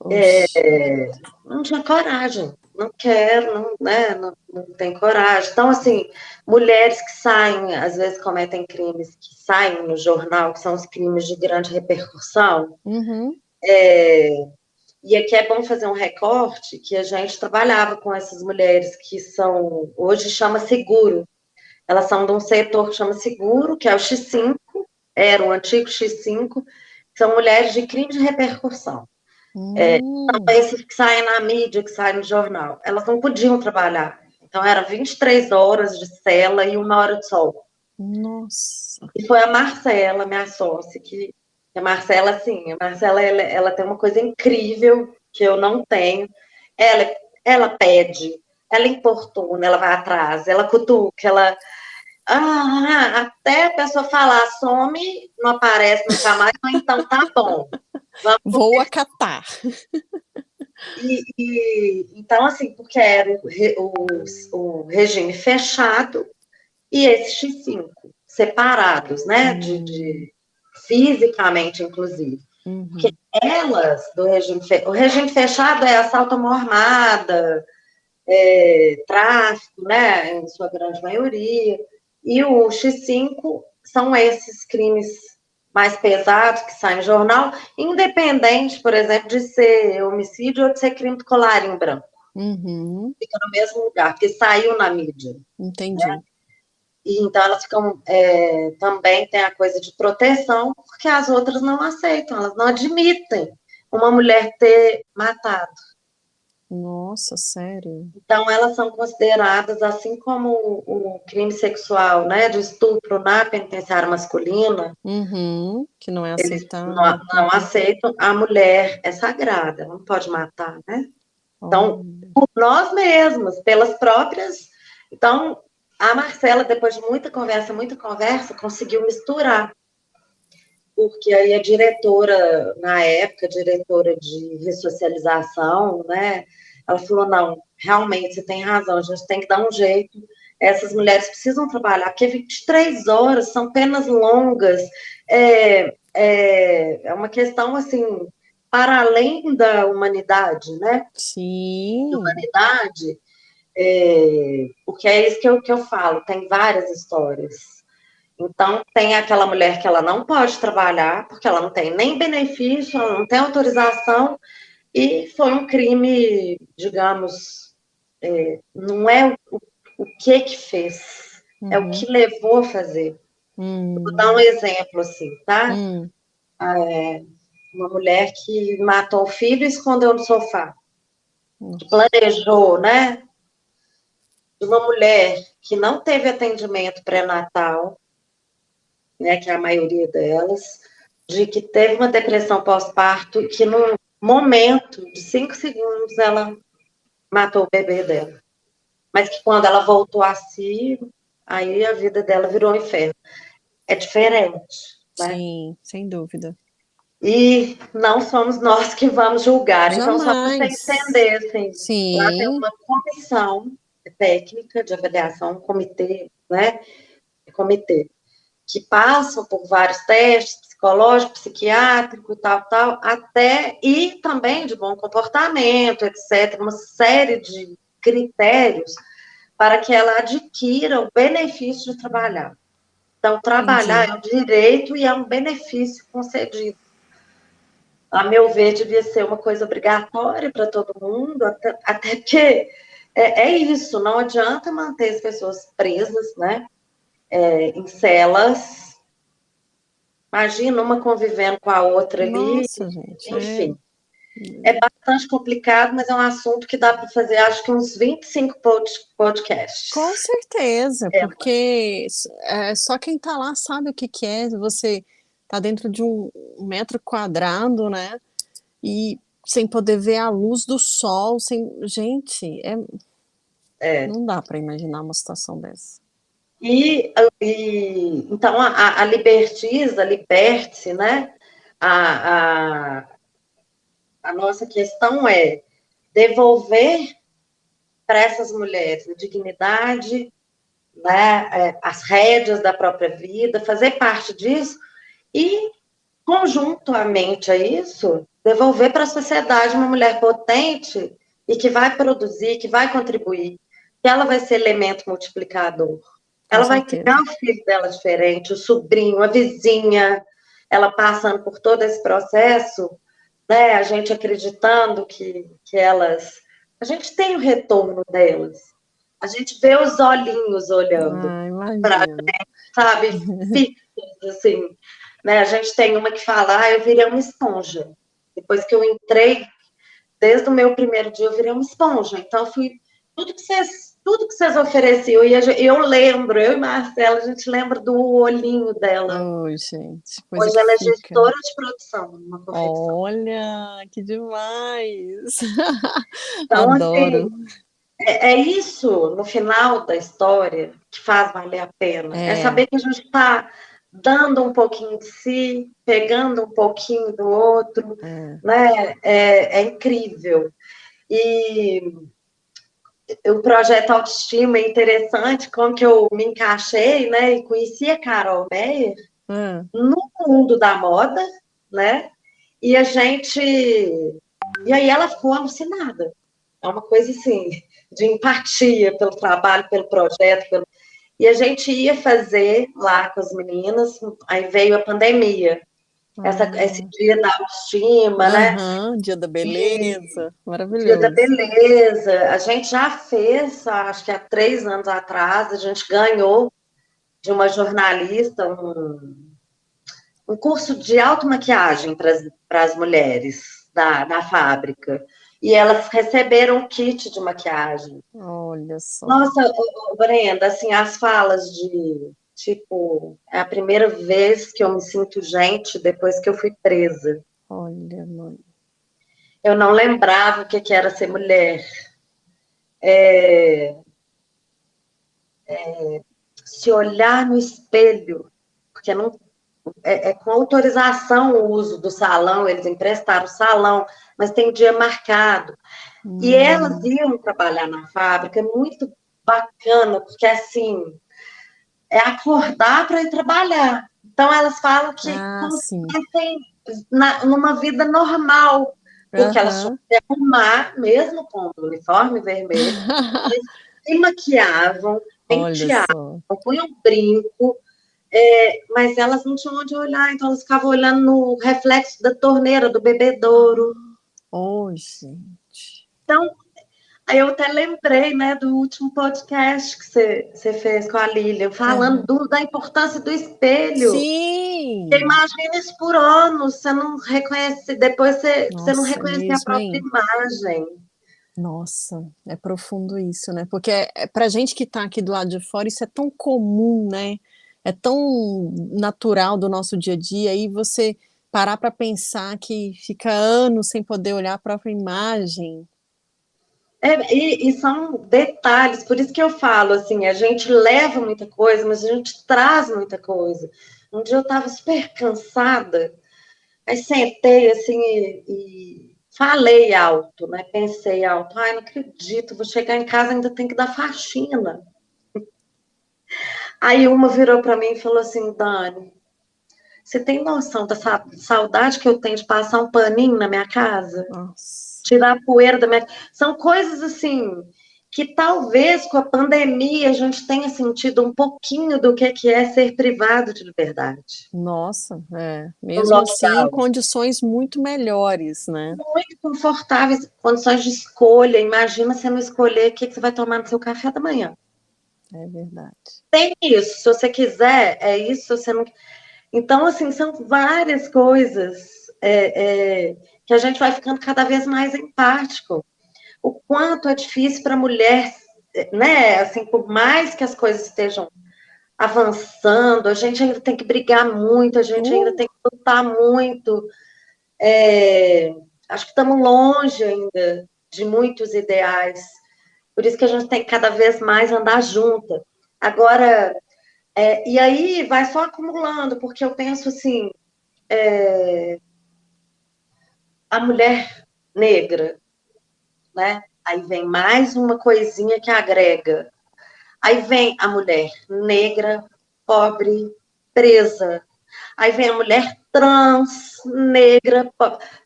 Oxe, vida. Não tinha coragem, não quero, não, né, não tem coragem. Então, assim, mulheres que saem, às vezes cometem crimes que saem no jornal, que são os crimes de grande repercussão, Uhum. e aqui é bom fazer um recorte que a gente trabalhava com essas mulheres que são, hoje chama seguro, elas são de um setor que chama seguro, que é o X5, era o antigo X5, são mulheres de crime de repercussão. São esses que saem na mídia, que saem no jornal. Elas não podiam trabalhar. Então, era 23 horas de cela e 1 hora de sol. Nossa. E foi a Marcela, minha sócia, que a Marcela, assim, a Marcela, ela tem uma coisa incrível que eu não tenho. Ela pede, ela importuna, ela vai atrás, ela cutuca, ela... até a pessoa falar, some, não aparece nunca mais, então tá bom. Vou acatar. Então, assim, porque era o regime fechado e esse X5, separados, né, fisicamente, inclusive. Porque elas, o regime fechado é assalto à mão armada, tráfico, né, em sua grande maioria, e o X5 são esses crimes mais pesados que saem no jornal, independente, por exemplo, de ser homicídio ou de ser crime do colarinho branco. Fica no mesmo lugar, porque saiu na mídia. Entendi. Né? E então elas ficam, também tem a coisa de proteção, porque as outras não aceitam, elas não admitem uma mulher ter matado. Nossa, sério? Então, elas são consideradas, assim como o crime sexual, né, de estupro na penitenciária masculina, Que não é eles aceitável. não aceitam, a mulher é sagrada, não pode matar, né? Então, por nós mesmos, pelas próprias... Então, a Marcela, depois de muita conversa, conseguiu misturar, porque aí a diretora, na época, diretora de ressocialização, né, ela falou, não, realmente, você tem razão, a gente tem que dar um jeito, essas mulheres precisam trabalhar, porque 23 horas são penas longas, é uma questão, assim, para além da humanidade, né? Sim. Da humanidade, porque é isso que eu falo, tem várias histórias. Então, tem aquela mulher que ela não pode trabalhar, porque ela não tem nem benefício, ela não tem autorização, e foi um crime, digamos, não é o que fez, é o que levou a fazer. Vou dar um exemplo, assim, tá? Uma mulher que matou o filho e escondeu no sofá. Que planejou, né? De uma mulher que não teve atendimento pré-natal, né, que é a maioria delas, de que teve uma depressão pós-parto e que num momento de 5 segundos ela matou o bebê dela. Mas que quando ela voltou a si, aí a vida dela virou um inferno. É diferente, né? Sim, sem dúvida. E não somos nós que vamos julgar. Então, só para você entender, assim, Sim. lá tem uma comissão técnica de avaliação, um comitê, né? Comitê, que passam por vários testes, psicológico, psiquiátrico, tal, até, e também de bom comportamento, etc., uma série de critérios para que ela adquira o benefício de trabalhar. Então, trabalhar é um direito e é um benefício concedido. A meu ver, devia ser uma coisa obrigatória para todo mundo, até porque é isso, não adianta manter as pessoas presas, né, em celas. Imagina uma convivendo com a outra ali. Nossa, gente. Enfim, é bastante complicado, mas é um assunto que dá para fazer, acho que uns 25 podcasts. Com certeza, porque só quem está lá sabe o que é. Você tá dentro de um metro quadrado, né? E sem poder ver a luz do sol, gente, não dá para imaginar uma situação dessa. Então a Libertisa, a Liberte, né? A nossa questão é devolver para essas mulheres a dignidade, né? As rédeas da própria vida, fazer parte disso e, conjuntamente a isso, devolver para a sociedade uma mulher potente e que vai produzir, que vai contribuir, que ela vai ser elemento multiplicador. Ela vai criar o filho dela diferente, o sobrinho, a vizinha, ela passando por todo esse processo, né? A gente acreditando que elas... A gente tem o retorno delas. A gente vê os olhinhos olhando para a gente, sabe? Fixos, assim. Né? A gente tem uma que fala, eu virei uma esponja. Depois que eu entrei, desde o meu primeiro dia, eu virei uma esponja. Então, fui tudo que vocês ofereciam. E eu lembro, eu e Marcela, a gente lembra do olhinho dela. Gente, hoje ela é gestora de produção numa confecção. Olha, que demais! Então, Adoro. Assim, é isso, no final da história, que faz valer a pena. É saber que a gente está dando um pouquinho de si, pegando um pouquinho do outro, né? É incrível. E o projeto Autoestima é interessante, como que eu me encaixei, né? E conheci a Carol Meyer no mundo da moda, né? E aí ela ficou alucinada. É uma coisa assim, de empatia pelo trabalho, pelo projeto. E a gente ia fazer lá com as meninas, aí veio a pandemia. Esse dia da autoestima, né? Dia da beleza, maravilhoso. Dia da beleza. A gente já fez, acho que há 3 anos atrás, a gente ganhou de uma jornalista um curso de automaquiagem para as mulheres da fábrica. E elas receberam um kit de maquiagem. Olha só. Nossa, Brenda, assim, as falas de, tipo, é a primeira vez que eu me sinto gente depois que eu fui presa. Olha, mãe. Eu não lembrava o que era ser mulher. Se olhar no espelho, porque não com autorização o uso do salão, eles emprestaram o salão, mas tem dia marcado. E elas iam trabalhar na fábrica, é muito bacana, porque assim, é acordar para ir trabalhar. Então elas falam que tem numa vida normal, porque elas tinham que se arrumar, mesmo com o uniforme vermelho, eles se maquiavam, penteavam, punham brinco, mas elas não tinham onde olhar, então elas ficavam olhando no reflexo da torneira, do bebedouro. Gente. Então, aí eu até lembrei, né, do último podcast que você fez com a Lilian, falando da importância do espelho. Sim! Você imagina isso por anos, você não reconhece, depois você não reconhece a própria imagem. Nossa, é profundo isso, né? Porque pra gente que tá aqui do lado de fora, isso é tão comum, né? É tão natural do nosso dia a dia, aí você parar para pensar que fica anos sem poder olhar a própria imagem. E são detalhes, por isso que eu falo, assim, a gente leva muita coisa, mas a gente traz muita coisa. Um dia eu estava super cansada, aí sentei, assim, e falei alto, né? Pensei alto, ai, não acredito, vou chegar em casa, ainda tem que dar faxina. Aí uma virou para mim e falou assim, Dani, você tem noção da saudade que eu tenho de passar um paninho na minha casa? Nossa. Tirar a poeira da minha... São coisas, assim, que talvez com a pandemia a gente tenha sentido um pouquinho do que é ser privado de liberdade. Nossa, mesmo assim, em condições muito melhores, né? Muito confortáveis, condições de escolha. Imagina você não escolher o que você vai tomar no seu café da manhã. É verdade. Tem isso, se você quiser, é isso, se você não... Então, assim, são várias coisas que a gente vai ficando cada vez mais empático. O quanto é difícil para a mulher, né? Assim, por mais que as coisas estejam avançando, a gente ainda tem que brigar muito, a gente ainda tem que lutar muito. Acho que estamos longe ainda de muitos ideais. Por isso que a gente tem que cada vez mais andar junta. Agora, e aí vai só acumulando, porque eu penso assim, a mulher negra, né? Aí vem mais uma coisinha que agrega. Aí vem a mulher negra, pobre, presa, Aí vem a mulher trans, negra,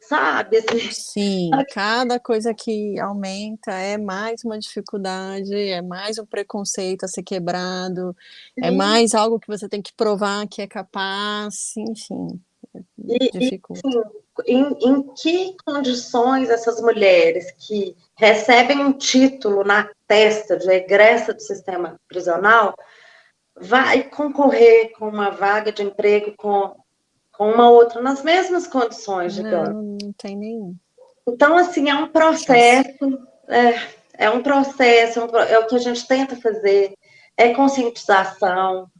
sabe? Assim, Sim, cada coisa que aumenta é mais uma dificuldade, é mais um preconceito a ser quebrado, é mais algo que você tem que provar que é capaz, enfim, dificulta. assim, em que condições essas mulheres que recebem um título na testa de egressa do sistema prisional vai concorrer com uma vaga de emprego com uma outra nas mesmas condições, digamos. Não tem nenhum. Então, assim, é um processo, é um processo, é o que a gente tenta fazer, é conscientização,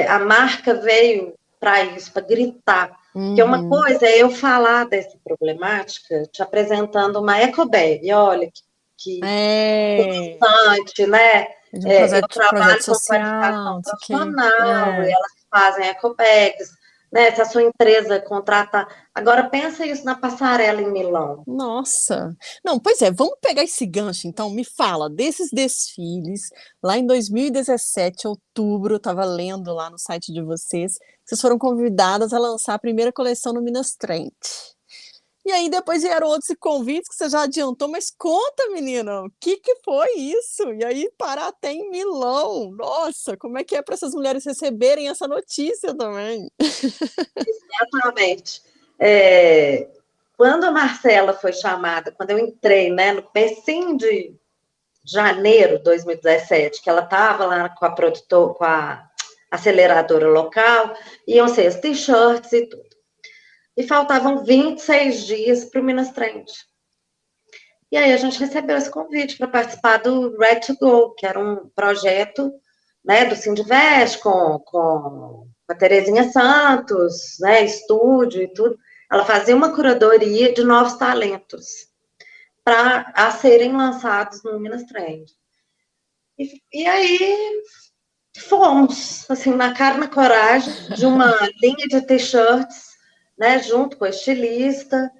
a marca veio para isso, para gritar. Porque uma coisa é eu falar dessa problemática, te apresentando uma ecobag, olha que interessante, né? De um Eu projeto trabalho com social, qualificação não sei o quê. profissional, e elas fazem ecobags, né? Se a sua empresa contrata. Agora, pensa isso na passarela em Milão. Nossa! Não, pois é, vamos pegar esse gancho então, me fala desses desfiles, lá em 2017, outubro, eu estava lendo lá no site de vocês foram convidadas a lançar a primeira coleção no Minas Trend. E aí depois vieram outros convites que você já adiantou, mas conta, menina, o que foi isso? E aí parar até em Milão, nossa, como é que é para essas mulheres receberem essa notícia também? Exatamente. Quando a Marcela foi chamada, quando eu entrei, né, no comecinho de janeiro de 2017, que ela estava lá com a produtora, com a aceleradora local, iam ser as t-shirts e tudo. E faltavam 26 dias para o Minas Trend. E aí a gente recebeu esse convite para participar do Red to Go, que era um projeto, né, do Sindivest com a Terezinha Santos, né, estúdio e tudo. Ela fazia uma curadoria de novos talentos para serem lançados no Minas Trend. E aí fomos, assim, na cara e na coragem, de uma linha de t-shirts, né, junto com a estilista.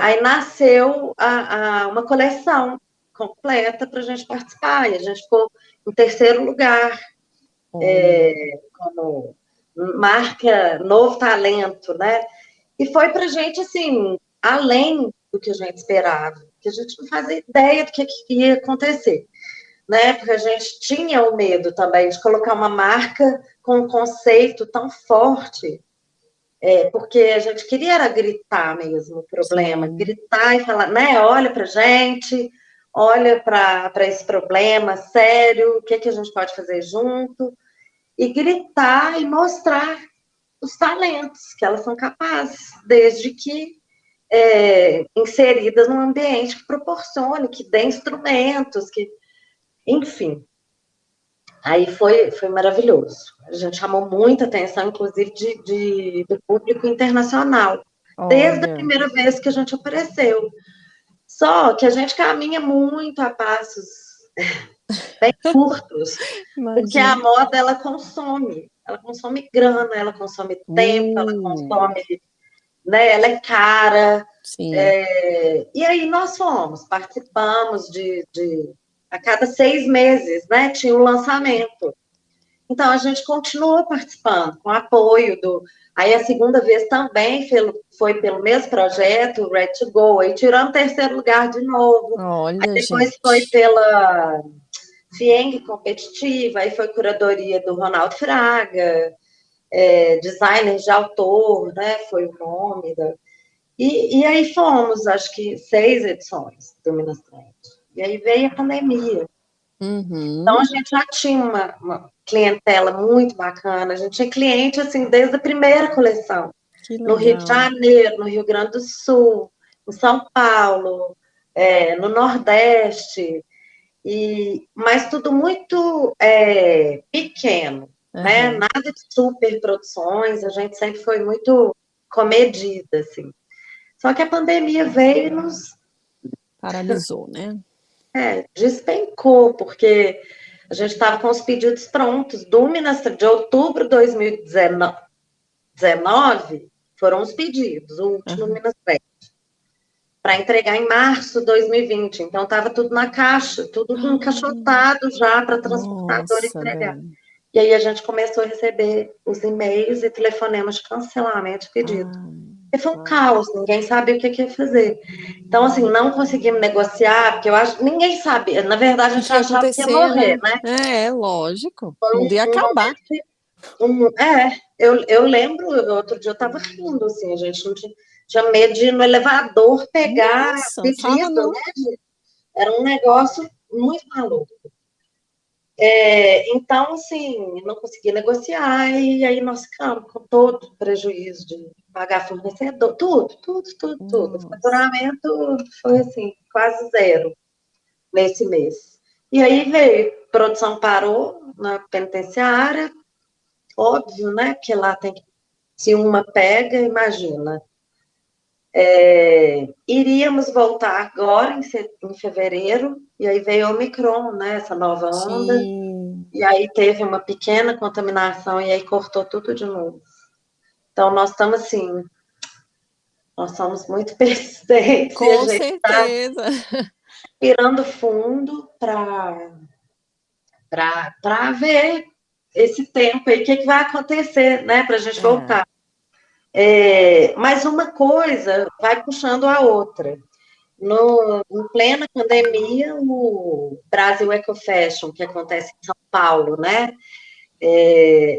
Aí nasceu uma coleção completa para a gente participar, e a gente ficou em terceiro lugar, como marca Novo Talento, né? E foi para a gente, assim, além do que a gente esperava, que a gente não fazia ideia do que ia acontecer, né? Porque a gente tinha o medo também de colocar uma marca com um conceito tão forte, porque a gente queria era gritar mesmo o problema, gritar e falar, né? Olha para gente, olha para esse problema sério, o que a gente pode fazer junto, e gritar e mostrar os talentos que elas são capazes, desde que inseridas num ambiente que proporcione, que dê instrumentos, enfim. Aí foi maravilhoso. A gente chamou muita atenção, inclusive, do público internacional, desde a primeira vez que a gente apareceu. Só que a gente caminha muito a passos bem curtos, porque a moda, ela consome grana, ela consome tempo, ela consome, né, ela é cara. E aí nós participamos a cada 6 meses, né, tinha um lançamento. Então, a gente continuou participando, com apoio Aí, a segunda vez também foi pelo mesmo projeto, Red to Go, aí tirando terceiro lugar de novo. Aí depois foi pela FIENG Competitiva, aí foi curadoria do Ronaldo Fraga, designer de autor, né, foi o nome E aí fomos, acho que 6 edições do Minas Trend. E aí veio a pandemia. Então, a gente já tinha uma clientela muito bacana. A gente tinha cliente, assim, desde a primeira coleção. No Rio de Janeiro, no Rio Grande do Sul, em São Paulo, no Nordeste. Mas tudo muito pequeno, né? Nada de super produções. A gente sempre foi muito comedida, assim. Só que a pandemia veio e nos paralisou, né? Despencou, porque a gente estava com os pedidos prontos do Minas de outubro de 2019, foram os pedidos, o último Minas Trend, para entregar em março de 2020. Então, estava tudo na caixa, tudo encaixotado já para transportador entregar. E aí a gente começou a receber os e-mails e telefonemas de cancelamento de pedido. E foi um caos, ninguém sabia o que ia fazer. Então, assim, não conseguimos negociar, porque eu acho que ninguém sabia. Na verdade, a gente que ia achava que ia acontecer, morrer, né? Lógico. O mundo ia acabar. Eu lembro, outro dia eu estava rindo, assim, a gente não tinha medo de ir no elevador pegar Nossa, não fala pedido, não. né? Era um negócio muito maluco. Então, assim, não consegui negociar, e aí nós ficamos com todo o prejuízo de pagar fornecedor, tudo. O Nossa. faturamento foi, assim, quase zero nesse mês. E aí veio, produção parou na penitenciária, óbvio, né, que lá tem que, se uma pega, imagina. Iríamos voltar agora em fevereiro, e aí veio o Omicron, né, essa nova onda, Sim, e aí teve uma pequena contaminação, e aí cortou tudo de novo. Então, nós estamos assim, nós somos muito persistentes, e a com gente está certeza. respirando fundo para ver esse tempo aí, o que vai acontecer, né, para a gente voltar. Mas uma coisa vai puxando a outra. Em plena pandemia, o Brasil Eco Fashion, que acontece em São Paulo, né?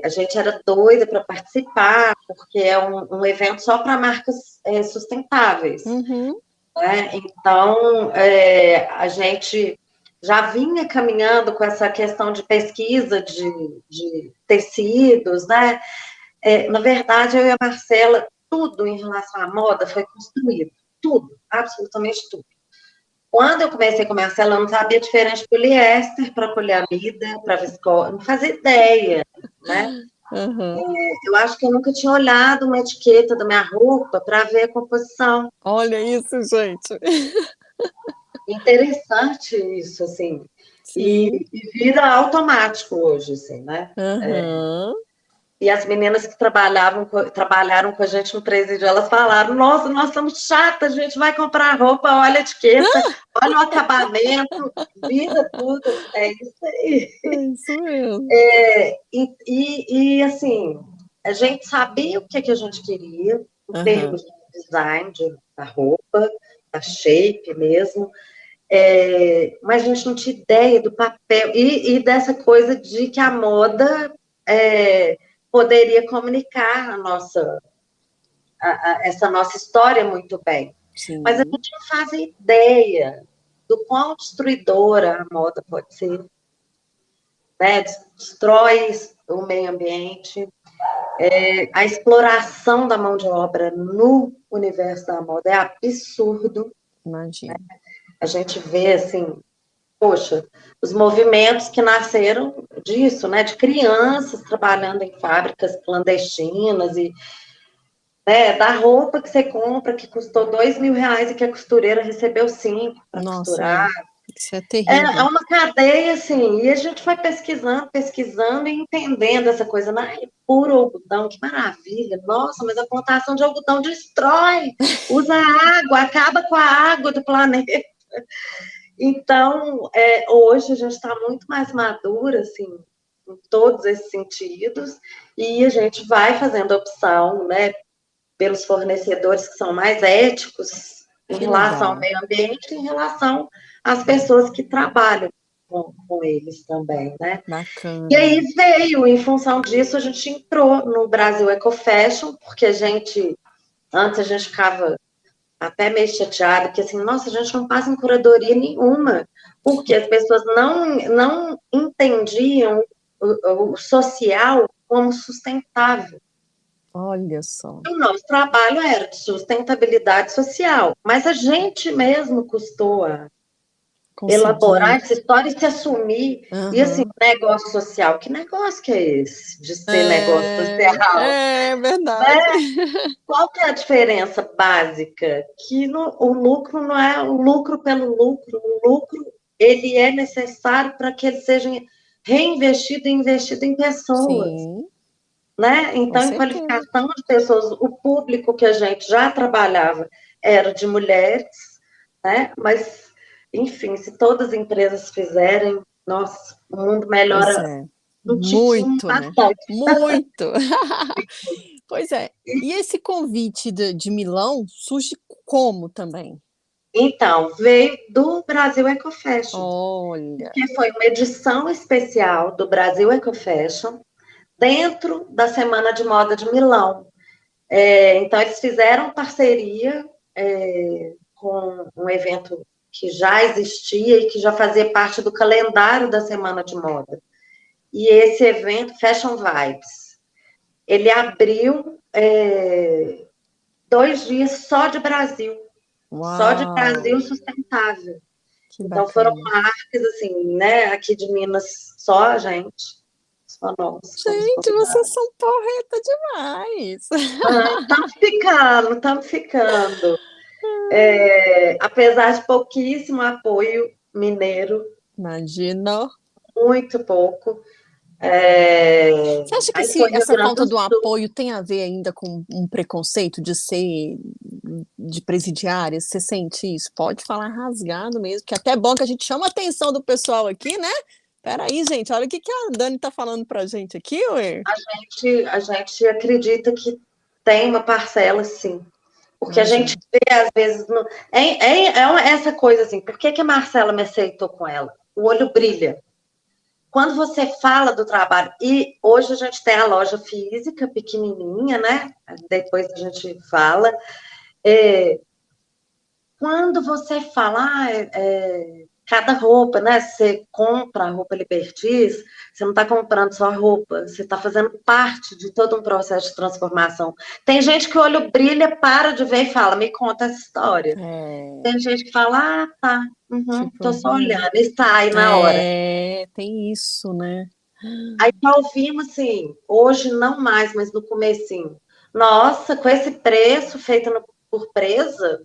A gente era doida para participar, porque é um evento só para marcas sustentáveis. Uhum. Né? Então, a gente já vinha caminhando com essa questão de pesquisa de tecidos, né? Na verdade, eu e a Marcela, tudo em relação à moda foi construído. Tudo, absolutamente tudo. Quando eu comecei com a Marcela, eu não sabia a diferença de poliéster para poliamida, para viscose, não fazia ideia, né? Uhum. Eu acho que eu nunca tinha olhado uma etiqueta da minha roupa para ver a composição. Olha isso, gente. Interessante isso, assim. E Sim. vira automático hoje, assim, né? Uhum. E as meninas que trabalharam com a gente no presídio, elas falaram: nossa, nós estamos chatas, a gente vai comprar roupa, olha a etiqueta, olha o acabamento, vira tudo. É isso aí. É isso mesmo. Assim, a gente sabia o que a gente queria, em Uhum. termos de design da roupa, da shape mesmo, mas a gente não tinha ideia do papel e dessa coisa de que a moda poderia comunicar essa nossa história muito bem. Mas a Sim. gente não faz ideia do quão destruidora a moda pode ser, né? Destrói o meio ambiente, a exploração da mão de obra no universo da moda é absurdo. Imagino. A gente vê, assim, poxa, os movimentos que nasceram disso, né? De crianças trabalhando em fábricas clandestinas e da roupa que você compra, que custou R$ 2.000 e que a costureira recebeu 5 para Nossa, costurar. isso é É terrível. uma cadeia, assim, e a gente foi pesquisando e entendendo essa coisa. É puro algodão, que maravilha. Nossa, mas a plantação de algodão destrói, usa água, acaba com a água do planeta. Então, hoje a gente está muito mais madura, assim, em todos esses sentidos, e a gente vai fazendo opção, né, pelos fornecedores que são mais éticos em Que relação ao legal. meio ambiente, em relação às pessoas que trabalham com eles também, né? E Bacana. aí veio, em função disso, a gente entrou no Brasil Eco Fashion, porque antes a gente ficava até meio chateada, que assim, nossa, a gente não passa em curadoria nenhuma, porque as pessoas não entendiam o social como sustentável. Olha só. O nosso trabalho era de sustentabilidade social, mas a gente mesmo custou a elaborar Consegui. essa história e se assumir. E assim, Aham. negócio social, que negócio que é esse de ser negócio social? É Né? verdade. Qual que é a diferença básica? Que o lucro não é o lucro pelo lucro, o lucro ele é necessário para que ele seja reinvestido e investido em pessoas. Sim, Né? com Então, em certeza. qualificação de pessoas, o público que a gente já trabalhava era de mulheres, né? Mas, enfim, se todas as empresas fizerem, nossa, o mundo Pois melhora é. Muito, né? bastante. Muito. Pois é. E esse convite de Milão surge como também? Então, veio do Brasil Eco Fashion, Olha. que foi uma edição especial do Brasil Eco Fashion dentro da Semana de Moda de Milão. Então, eles fizeram parceria com um evento que já existia e que já fazia parte do calendário da Semana de Moda. E esse evento, Fashion Vibes, ele abriu 2 dias só de Uau, Brasil sustentável. que Então, foram bacana. marcas, assim, né, aqui de Minas, só a gente, só nós fomos Gente, vocês convidados. são porreta demais. Estamos ficando. Apesar de pouquíssimo apoio mineiro, Imagina. muito pouco. Você acha que Aí foi Rio essa Grande falta do do Sul. apoio tem a ver ainda com um preconceito de ser de presidiária? Você sente isso? Pode falar rasgado mesmo, que até é bom que a gente chama a atenção do pessoal aqui, né? Peraí, gente, olha o que a Dani tá falando pra gente aqui, ué. A gente acredita que tem uma parcela, sim. Porque a gente Imagina. vê, às vezes, essa coisa assim, por que a Marcela me aceitou com ela? O olho brilha. Quando você fala do trabalho, e hoje a gente tem a loja física, pequenininha, né? Depois a gente fala. Quando você fala, cada roupa, né? Você compra a roupa Libertis, você não está comprando só roupa, você está fazendo parte de todo um processo de transformação. Tem gente que o olho brilha, para de ver e fala, me conta essa história. É, Tem gente que fala, tá, tô tipo, só olhando, e sai na hora. tem isso, né? Aí tá ouvindo assim, hoje não mais, mas no comecinho. Nossa, com esse preço feito por presa,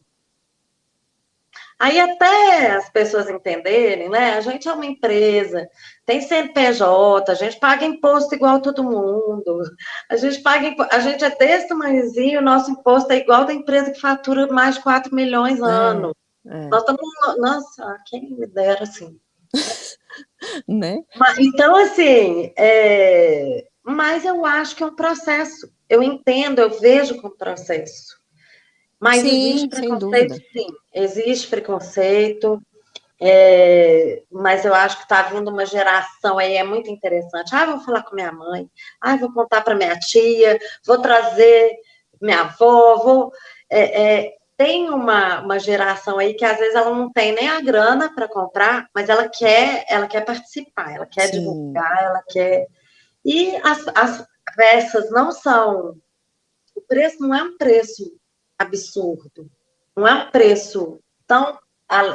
aí até as pessoas entenderem, né? A gente é uma empresa, tem CNPJ, a gente paga imposto igual todo mundo. A gente é desse tamanhozinho, o nosso imposto é igual da empresa que fatura mais de 4 milhões É, ano. é, Nós estamos, nossa, quem me dera assim. né? Então, assim, mas eu acho que é um processo. Eu entendo, eu vejo como processo. Mas existe Sim, sem preconceito, dúvida. sim. Existe preconceito, mas eu acho que está vindo uma geração aí, é muito interessante. Vou falar com minha mãe, vou contar para minha tia, vou trazer minha avó, tem uma geração aí que às vezes ela não tem nem a grana para comprar, mas ela quer participar, ela quer Sim, divulgar, ela quer. E as peças não são. O preço não é um preço absurdo, não é um preço tão.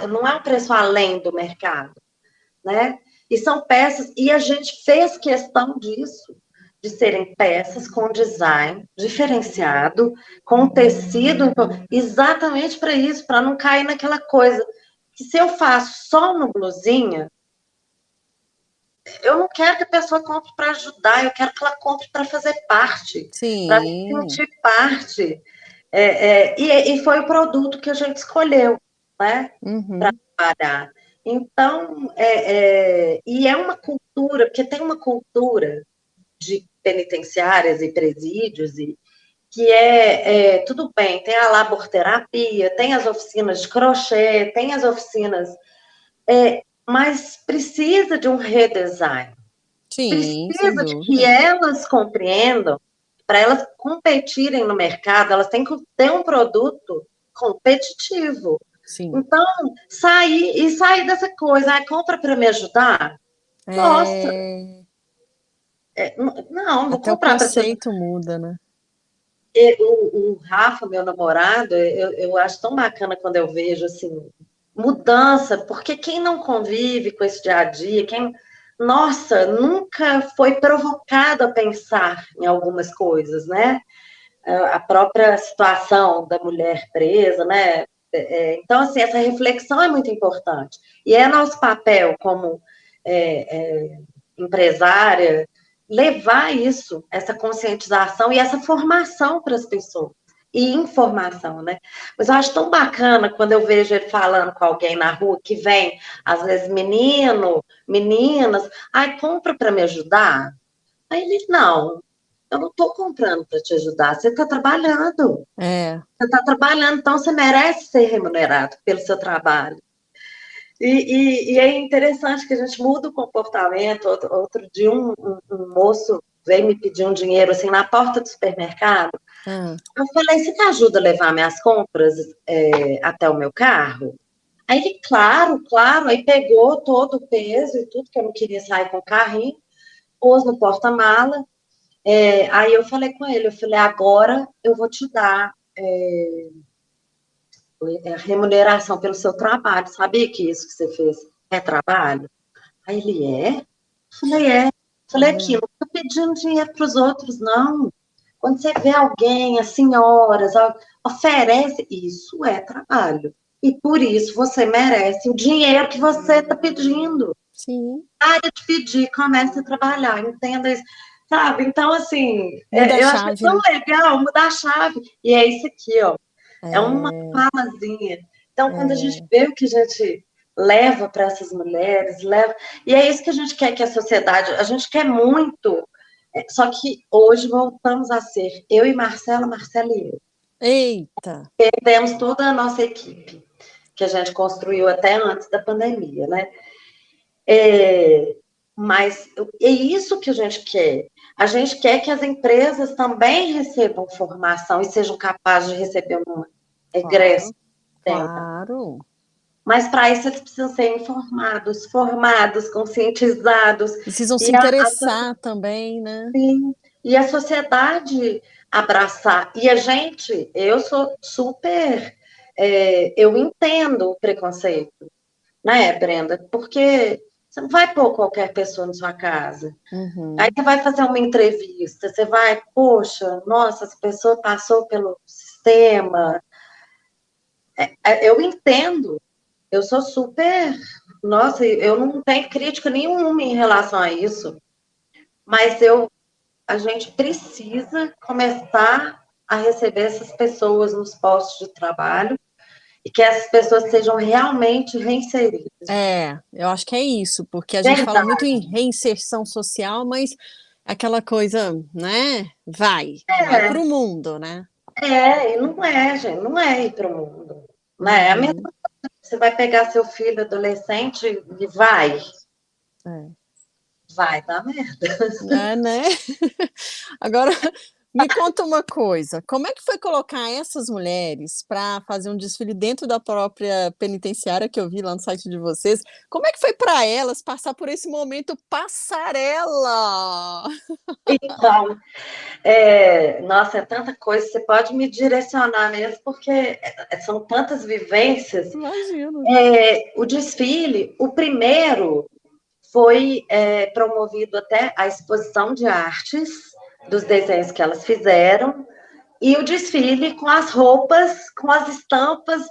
Não é um preço além do mercado, né? E são peças, e a gente fez questão disso, de serem peças com design diferenciado, com tecido, exatamente para isso, para não cair naquela coisa que se eu faço só uma blusinha, eu não quero que a pessoa compre para ajudar, eu quero que ela compre para fazer parte, para se sim. sentir parte. E foi o produto que a gente escolheu, né? Uhum. Trabalhar. Então, e é uma cultura, porque tem uma cultura de penitenciárias e presídios, que tudo bem, tem a laborterapia, tem as oficinas de crochê, tem as oficinas, mas precisa de um redesign. Sim, sem Precisa de que dúvida. elas compreendam, para elas competirem no mercado, elas têm que ter um produto competitivo. Sim. Então, sair dessa coisa, compra para me ajudar? Nossa, É, não vou até o comprar para te ajudar. conceito muda, né? O Rafa, meu namorado, eu acho tão bacana quando eu vejo assim, mudança, porque quem não convive com esse dia a dia, nossa, nunca foi provocado a pensar em algumas coisas, né? A própria situação da mulher presa, né? Então, assim, essa reflexão é muito importante. E é nosso papel como empresária levar isso, essa conscientização e essa formação para as pessoas. e informação, né? Mas eu acho tão bacana quando eu vejo ele falando com alguém na rua que vem, às vezes, menino, meninas, ai, compra para me ajudar. Aí ele, não, eu não estou comprando para te ajudar, você está trabalhando. É. Você está trabalhando, então você merece ser remunerado pelo seu trabalho. E é interessante que a gente muda o comportamento. Outro dia, um moço veio me pedir um dinheiro assim na porta do supermercado. Eu falei, você me ajuda a levar minhas compras até o meu carro? Aí ele, claro, claro. Aí pegou todo o peso e tudo, que eu não queria sair com o carrinho, pôs no porta-mala. Aí eu falei com ele, eu falei, agora eu vou te dar a remuneração pelo seu trabalho. Sabia que isso que você fez é trabalho? Aí ele, é? Falei, é. Falei, aqui, não estou pedindo dinheiro para os outros, não. Quando você vê alguém, as senhoras, oferece, isso é trabalho. E por isso você merece o dinheiro que você está pedindo. Sim. Para de pedir, comece a trabalhar, entenda isso. Sabe? Então, assim, Muda a eu acho chave, tão né? legal mudar a chave. E é isso aqui, ó. É uma falazinha. Então, quando a gente vê o que a gente leva para essas mulheres, leva. E é isso que a gente quer que a sociedade. A gente quer muito. Só que hoje voltamos a ser eu e Marcela, Marcela e eu. Eita! Perdemos toda a nossa equipe, que a gente construiu até antes da pandemia, né? Mas é isso que a gente quer. A gente quer que as empresas também recebam formação e sejam capazes de receber um egresso. Claro. Mas para isso eles precisam ser informados, formados, conscientizados. Precisam se interessar também, né? Sim, e a sociedade abraçar. E a gente, eu sou super. Eu entendo o preconceito, né, Brenda? Porque você não vai pôr qualquer pessoa na sua casa. Aí você vai fazer uma entrevista, você vai, poxa, nossa, essa pessoa passou pelo sistema. Eu entendo, eu sou super. Nossa, eu não tenho crítica nenhuma em relação a isso, mas a gente precisa começar a receber essas pessoas nos postos de trabalho e que essas pessoas sejam realmente reinseridas. Eu acho que é isso, porque a gente fala muito em reinserção social, mas aquela coisa, né? Vai para o mundo, né? E não é, gente, não é ir para o mundo. Né? A mesma coisa, você vai pegar seu filho adolescente e vai. Vai dar merda. Né? Agora, me conta uma coisa, como é que foi colocar essas mulheres para fazer um desfile dentro da própria penitenciária que eu vi lá no site de vocês? Como é que foi para elas passar por esse momento passarela? Então, nossa, é tanta coisa, você pode me direcionar mesmo, porque são tantas vivências. Imagino. O desfile, o primeiro foi promovido até a exposição de artes dos desenhos que elas fizeram e o desfile com as roupas, com as estampas,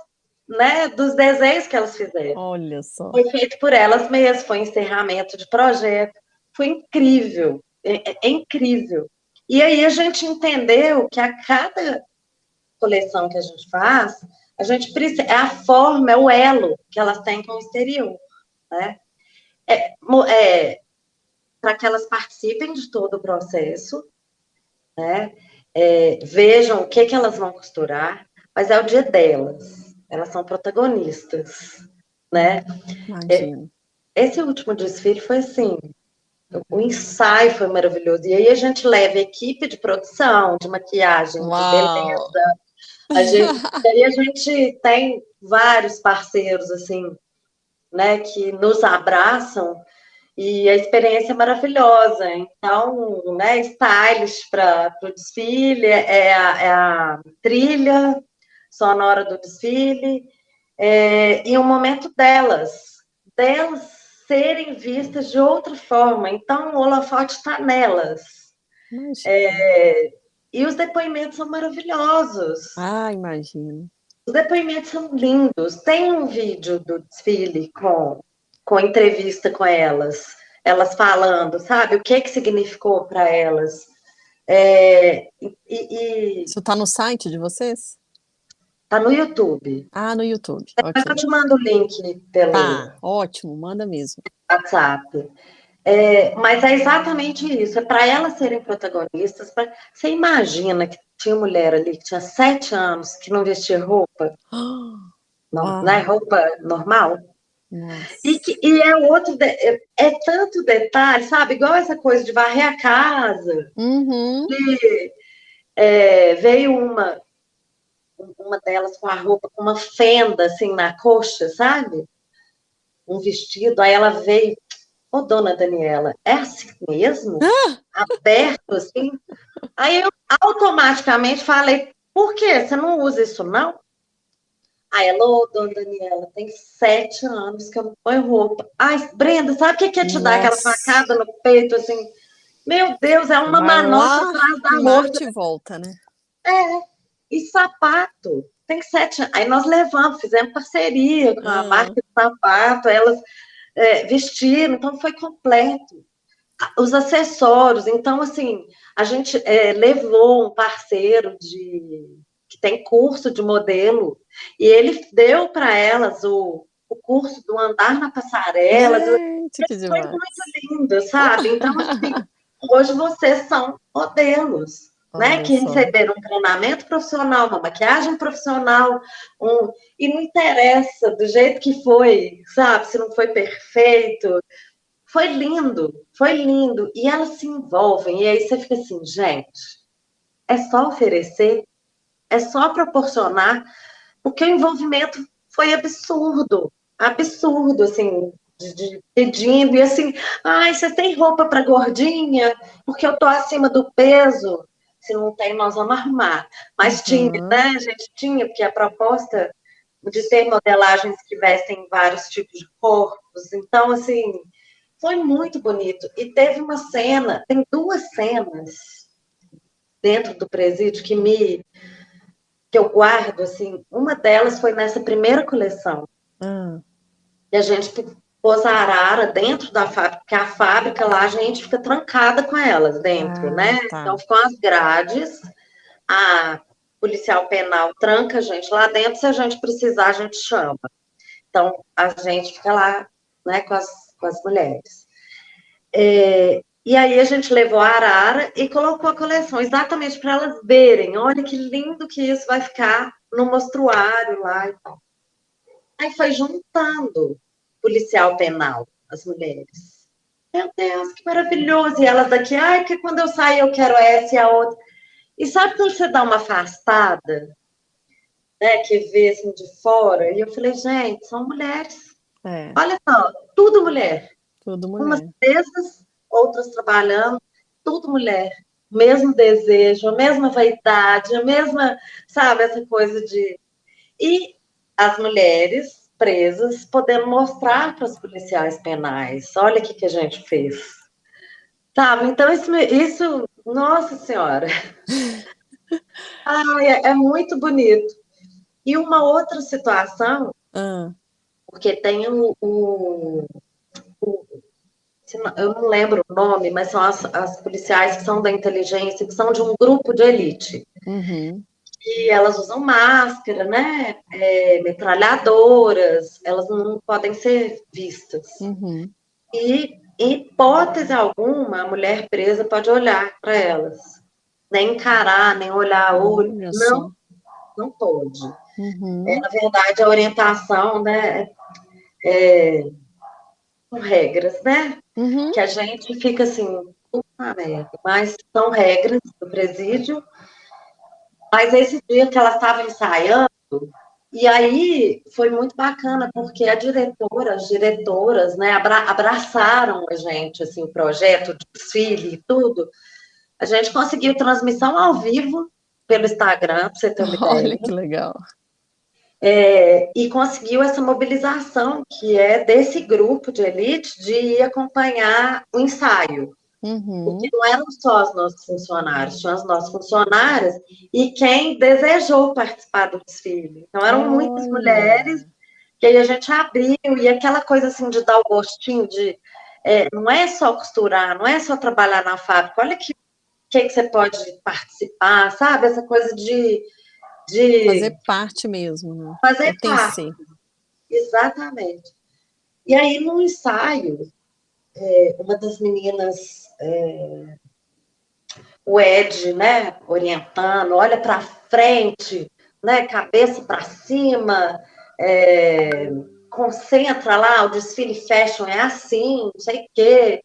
né, dos desenhos que elas fizeram. Olha só. Foi feito por elas mesmas, foi encerramento de projeto, foi incrível, é incrível. E aí a gente entendeu que a cada coleção que a gente faz, a gente precisa, é a forma, é o elo que elas têm com o exterior, né? Para que elas participem de todo o processo, né? Vejam o que elas vão costurar, mas é o dia delas, elas são protagonistas, né? Imagino. Esse último desfile foi assim, o ensaio foi maravilhoso, e aí a gente leva equipe de produção, de maquiagem, de beleza, aí a gente tem vários parceiros, assim, né, que nos abraçam, e a experiência é maravilhosa. Então, né, stylist para o desfile, é a trilha sonora do desfile, e o momento delas serem vistas de outra forma. Então, o holofote está nelas. E os depoimentos são maravilhosos. Imagino. Os depoimentos são lindos. Tem um vídeo do desfile com entrevista com elas falando, sabe, o que significou para elas Isso está no site de vocês? Tá no YouTube. Ah, no YouTube, Depois eu ok. te mando o link pelo Tá, ótimo, manda mesmo. WhatsApp. Mas é exatamente isso, é para elas serem protagonistas. Você imagina que tinha mulher ali que tinha 7 anos que não vestia roupa, não, né, Uau, roupa normal? nossa. E é outro, é tanto detalhe, sabe? Igual essa coisa de varrer a casa. Uhum. Veio uma delas com a roupa com uma fenda assim na coxa, sabe? Um vestido, aí ela veio, ô dona Daniela, é assim mesmo? Aberto assim? Aí eu automaticamente falei, por quê? Você não usa isso, não? Aí ela, ô, dona Daniela, tem 7 anos que eu não ponho roupa. Ai, Brenda, sabe o que é te dar aquela Nossa, facada no peito, assim? Meu Deus, é uma vai manopla lá atrás e da outra. bate e volta, né? E sapato, tem 7 anos. Aí nós levamos, fizemos parceria com a Ah, marca de sapato, elas vestiram, então foi completo. Os acessórios, então, assim, a gente levou um parceiro que tem curso de modelo, e ele deu para elas o curso do andar na passarela, gente, que foi demais. muito lindo, sabe? Então, assim, hoje vocês são modelos, né? Olha Que só. receberam um treinamento profissional, uma maquiagem profissional, e não interessa do jeito que foi, sabe? Se não foi perfeito. Foi lindo, foi lindo. E elas se envolvem, e aí você fica assim, gente, é só oferecer, é só proporcionar, porque o envolvimento foi absurdo, absurdo, assim, de pedindo, e assim, ai, você tem roupa para gordinha? Porque eu tô acima do peso. Se não tem, nós vamos arrumar. Mas tinha, Uhum. né? A gente tinha, porque a proposta de ter modelagens que vestem vários tipos de corpos. Então, assim, foi muito bonito. E teve uma cena, tem 2 cenas dentro do presídio que eu guardo, assim. Uma delas foi nessa primeira coleção. Ah, E a gente pôs a arara dentro da fábrica, porque a fábrica lá a gente fica trancada com elas dentro, né? Então tá. ficam as grades, a policial penal tranca a gente lá dentro, se a gente precisar, a gente chama. Então a gente fica lá, né, com as mulheres. E aí a gente levou a arara e colocou a coleção, exatamente para elas verem. Olha que lindo que isso vai ficar no mostruário lá e tal. Aí foi juntando policial penal, as mulheres. Meu Deus, que maravilhoso! E elas daqui, ai, que quando eu sair eu quero essa e a outra. E sabe quando você dá uma afastada, né, que vê assim de fora? E eu falei, gente, são mulheres. É, Olha só, tudo mulher. tudo Umas mulher. presas, outras trabalhando, tudo mulher. O mesmo desejo, a mesma vaidade, a mesma, sabe, essa coisa de. E as mulheres presas podendo mostrar para os policiais penais: olha o que a gente fez. Sabe? Então, isso nossa Senhora, é muito bonito. E uma outra situação, Ah, porque tem eu não lembro o nome, mas são as policiais que são da inteligência, que são de um grupo de elite. uhum, E elas usam máscara, né? Metralhadoras, elas não podem ser vistas. uhum. E, em hipótese alguma, a mulher presa pode olhar para elas. Nem encarar, nem olhar a olho. Olha Não, só. não pode. Uhum, Na verdade, a orientação, né, com regras, né? uhum. Que a gente fica assim, puta merda, mas são regras do presídio. Mas esse dia que ela estava ensaiando, e aí foi muito bacana, porque a diretora, as diretoras, né, abraçaram a gente, assim, o projeto de desfile e tudo. A gente conseguiu transmissão ao vivo pelo Instagram, para você ter uma ideia, Olha que legal. e conseguiu essa mobilização, que é desse grupo de elite, de ir acompanhar o ensaio. Porque Uhum. não eram só os nossos funcionários, tinham as nossas funcionárias e quem desejou participar do desfile. Então, eram muitas mulheres, Olha. que aí a gente abriu, e aquela coisa assim de dar o gostinho de. Não é só costurar, não é só trabalhar na fábrica, olha que que você pode participar, sabe? Essa coisa de Fazer parte mesmo, né? fazer parte. Pertencer. Exatamente. E aí, no ensaio, uma das meninas, o Ed, né, orientando, olha para frente, né, cabeça para cima, concentra lá, o desfile fashion é assim, não sei o quê.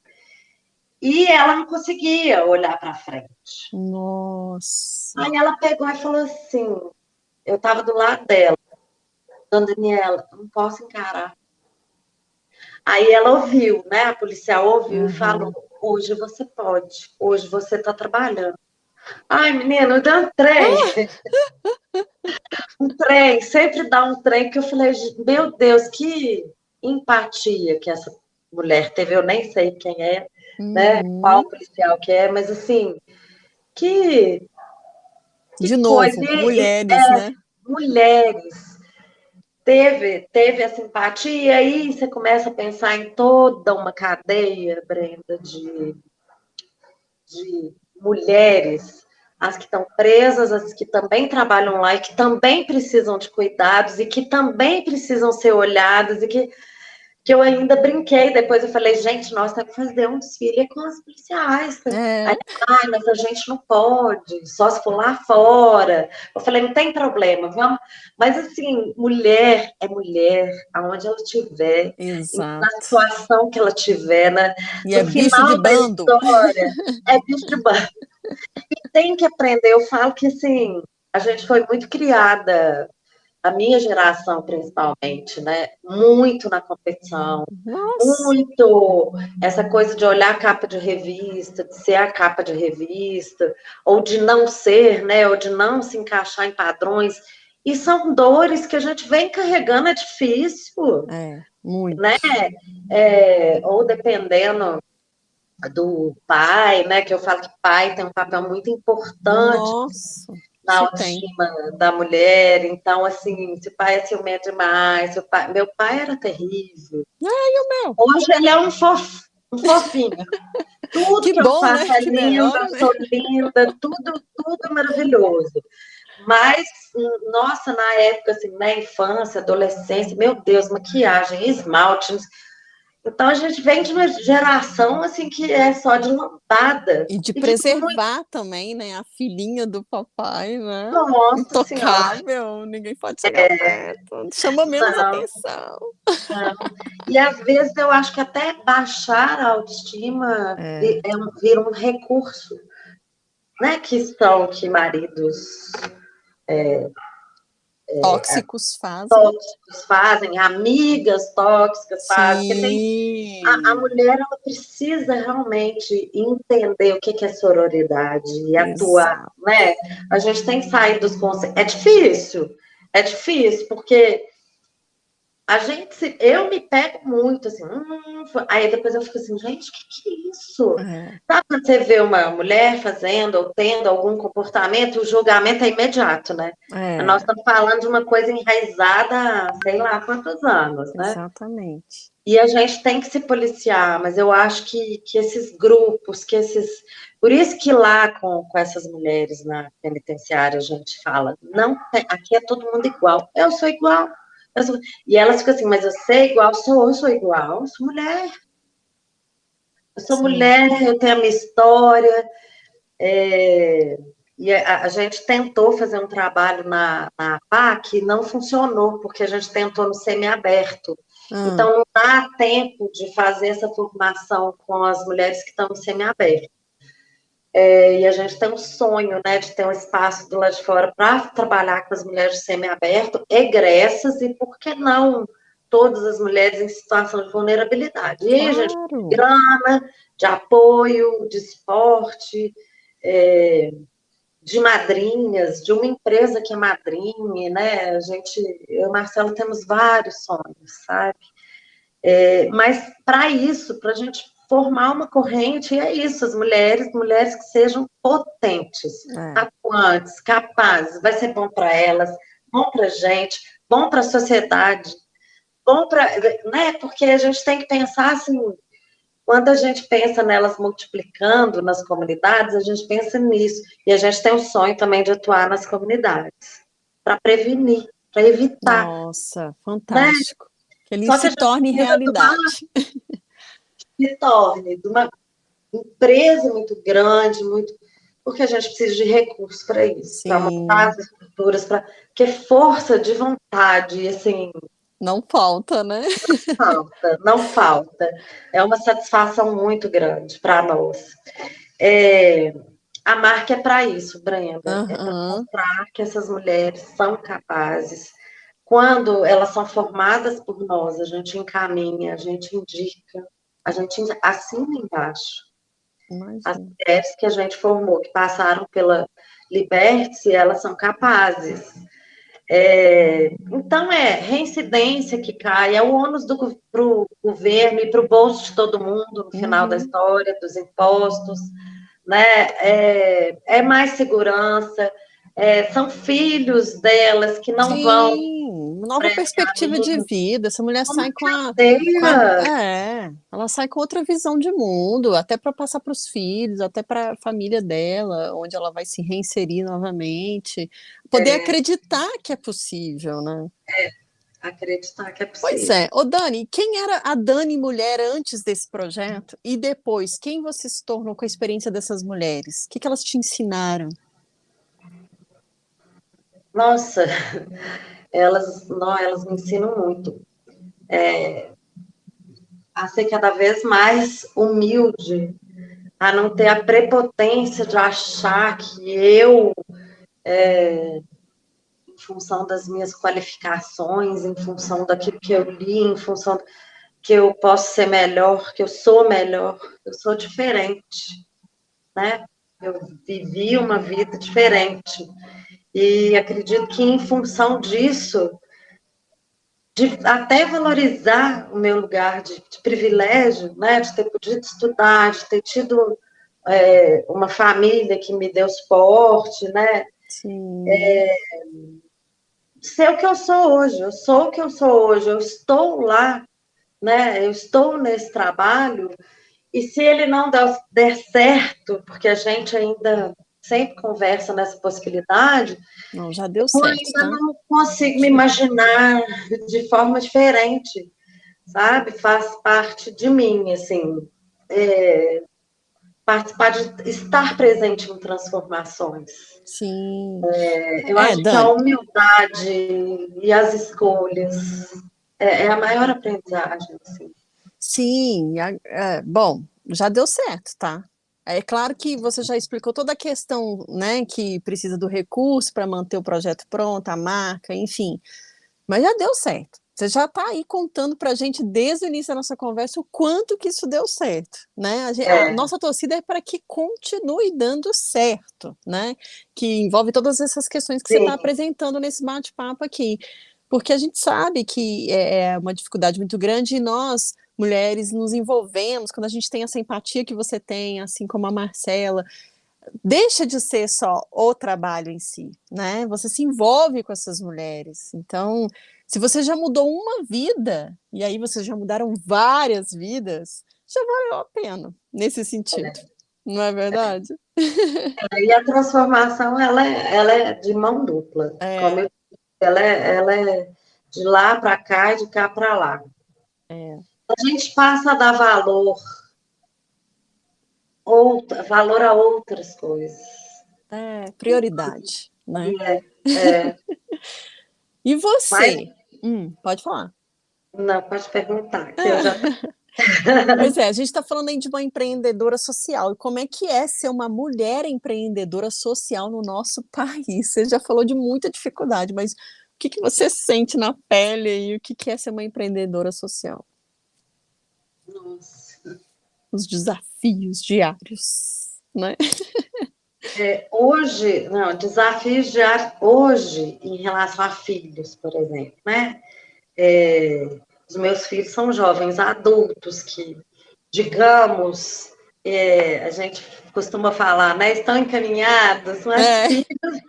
E ela não conseguia olhar para frente. Nossa. Aí ela pegou e falou assim, eu estava do lado dela, Dona Daniela, eu não posso encarar. Aí ela ouviu, né? A policial ouviu e falou, hoje você pode, hoje você está trabalhando. Ai, menina, deu um trem. Um trem, sempre dá um trem, que eu falei, meu Deus, que empatia que essa mulher teve, eu nem sei quem é, né? Qual policial que é, mas assim, que De coisa. novo, mulheres, né? Mulheres. Teve essa empatia, e aí você começa a pensar em toda uma cadeia, Brenda, de mulheres, as que estão presas, as que também trabalham lá e que também precisam de cuidados e que também precisam ser olhadas e que eu ainda brinquei. Depois eu falei, gente, nós temos que fazer um desfile com as policiais. Aí, mas a gente não pode, só se for lá fora. Eu falei, não tem problema, vamos. Mas assim, mulher é mulher, aonde ela estiver, na Exato. situação que ela tiver, né? E No é bicho de final da bando. história, é bicho de bando. E tem que aprender. Eu falo que assim, a gente foi muito criada, a minha geração principalmente, né? Muito na competição, Nossa. muito essa coisa de olhar a capa de revista, de ser a capa de revista, ou de não ser, né? Ou de não se encaixar em padrões. E são dores que a gente vem carregando, é difícil, Muito. né? Ou dependendo do pai, né? Que eu falo que pai tem um papel muito importante Nossa, na se tem. autoestima da mulher. Então, assim, se o pai é ciumento demais, meu pai era terrível. E o meu? Hoje ele é um fofinho. Tudo Que que eu bom, faço né? é Que lindo, melhora, eu né? sou linda, tudo maravilhoso. Mas, nossa, na época, assim, na infância, adolescência, meu Deus, maquiagem, esmalte. Então, a gente vem de uma geração, assim, que é só de lambada. E de E fica muito, preservar também, né? A filhinha do papai, né? nossa senhora. Intocável, ninguém pode chegar perto. Chama menos Não, atenção. não. E às vezes eu acho que até baixar a autoestima vira um recurso, né? Que maridos Tóxicos fazem. tóxicos fazem, amigas tóxicas fazem, porque tem a Sim. mulher, ela precisa realmente entender o que é sororidade e atuar, Exato. né? A gente tem que sair dos conceitos. É difícil, porque eu me pego muito, assim, aí depois eu fico assim, gente, o que é isso? Sabe quando você vê uma mulher fazendo ou tendo algum comportamento, o julgamento é imediato, né? Nós estamos falando de uma coisa enraizada há sei lá quantos anos, né? Exatamente. E a gente tem que se policiar, mas eu acho que esses grupos, Por isso que lá com essas mulheres na penitenciária a gente fala, não tem, aqui é todo mundo igual, eu sou igual. E elas ficam assim, mas eu sei igual, eu sou igual, eu sou mulher. Eu sou mulher, eu tenho a minha história. E a gente tentou fazer um trabalho na PAC, não funcionou, porque a gente tentou no semiaberto. Então, não dá tempo de fazer essa formação com as mulheres que estão no semiaberto. E a gente tem um sonho, né, de ter um espaço do lado de fora para trabalhar com as mulheres de semiaberto, egressas, e por que não todas as mulheres em situação de vulnerabilidade? E aí, a gente tem de grana, de apoio, de esporte, de madrinhas, de uma empresa que é madrinha, né? Eu e o Marcelo temos vários sonhos, sabe? Mas para isso, para a gente formar uma corrente, é isso, as mulheres que sejam potentes, atuantes, capazes, vai ser bom para elas, bom para a gente, bom para a sociedade, bom para, né? Porque a gente tem que pensar assim, Quando a gente pensa nelas multiplicando nas comunidades, a gente pensa nisso. E a gente tem o sonho também de atuar nas comunidades, para prevenir, para evitar, Nossa, né? fantástico. Que ele Só que a se gente torne precisa de uma realidade. se torne de uma empresa muito grande, muito, porque a gente precisa de recursos para isso, para montar Sim, as estruturas, para que força de vontade, assim, não falta, né? falta, não falta. É uma satisfação muito grande para nós. É, a marca é para isso, Brenda, é para Aham, mostrar que essas mulheres são capazes. Quando elas são formadas por nós, a gente encaminha, a gente indica, a gente assina embaixo. As imagina. mulheres que a gente formou, que passaram pela Liberte, elas são capazes. Então, reincidência que cai, é o ônus para o governo e para o bolso de todo mundo no final da Uhum. história, dos impostos, né? É mais segurança, são filhos delas que não vão Sim, uma nova para esse perspectiva de caminho, vida. Essa mulher uma sai cadeira. ela sai com outra visão de mundo, até para passar para os filhos, até para a família dela, onde ela vai se reinserir novamente, poder acreditar que é possível, né? Acreditar que é Pois possível. é. Ô Dani, quem era a Dani mulher antes desse projeto e depois, quem você se tornou com a experiência dessas mulheres? O que que elas te ensinaram? Nossa, elas me ensinam muito a ser cada vez mais humilde, a não ter a prepotência de achar que eu, em função das minhas qualificações, em função daquilo que eu li, em função que eu posso ser melhor, que eu sou diferente, né? Eu vivi uma vida diferente. E acredito que, em função disso, de até valorizar o meu lugar de privilégio, né? De ter podido estudar, de ter tido uma família que me deu suporte, né? Sim. Ser o que eu sou hoje, eu sou o que eu sou hoje, eu estou lá, né? Eu estou nesse trabalho, e se ele não der certo, porque a gente ainda sempre conversa nessa possibilidade, Não, já deu eu certo, ainda tá? não consigo me imaginar de forma diferente, sabe? Faz parte de mim, assim, participar de estar presente em transformações. Sim. Eu É, acho que a Dani, humildade e as escolhas é a maior aprendizagem, assim. sim, bom, já deu certo, tá? É claro que você já explicou toda a questão, né, que precisa do recurso para manter o projeto pronto, a marca, enfim, mas já deu certo. Você já está aí contando para a gente desde o início da nossa conversa o quanto que isso deu certo, né? A É, nossa torcida é para que continue dando certo, né? Que envolve todas essas questões que você está sim, apresentando nesse bate-papo aqui, porque a gente sabe que é uma dificuldade muito grande e nós, mulheres, nos envolvemos quando a gente tem essa empatia que você tem, assim como a Marcela, deixa de ser só o trabalho em si, né? Você se envolve com essas mulheres. Então, se você já mudou uma vida, e aí vocês já mudaram várias vidas, já valeu a pena nesse sentido. Não é verdade? e a transformação, ela é de mão dupla, como É, eu disse, ela é de lá para cá e de cá para lá. é, A gente passa a dar valor a outras coisas. prioridade, né? É, é, E mas, você? Pode falar. não, pode perguntar, que eu já. Pois é, a gente está falando aí de uma empreendedora social. E como é que é ser uma mulher empreendedora social no nosso país? Você já falou de muita dificuldade, mas o que que você sente na pele aí? O que que é ser uma empreendedora social? Nossa. Os desafios diários, né? Hoje, não, desafios já hoje em relação a filhos, por exemplo, né? Os meus filhos são jovens adultos que, digamos, a gente costuma falar, né? Estão encaminhados, mas É, filhos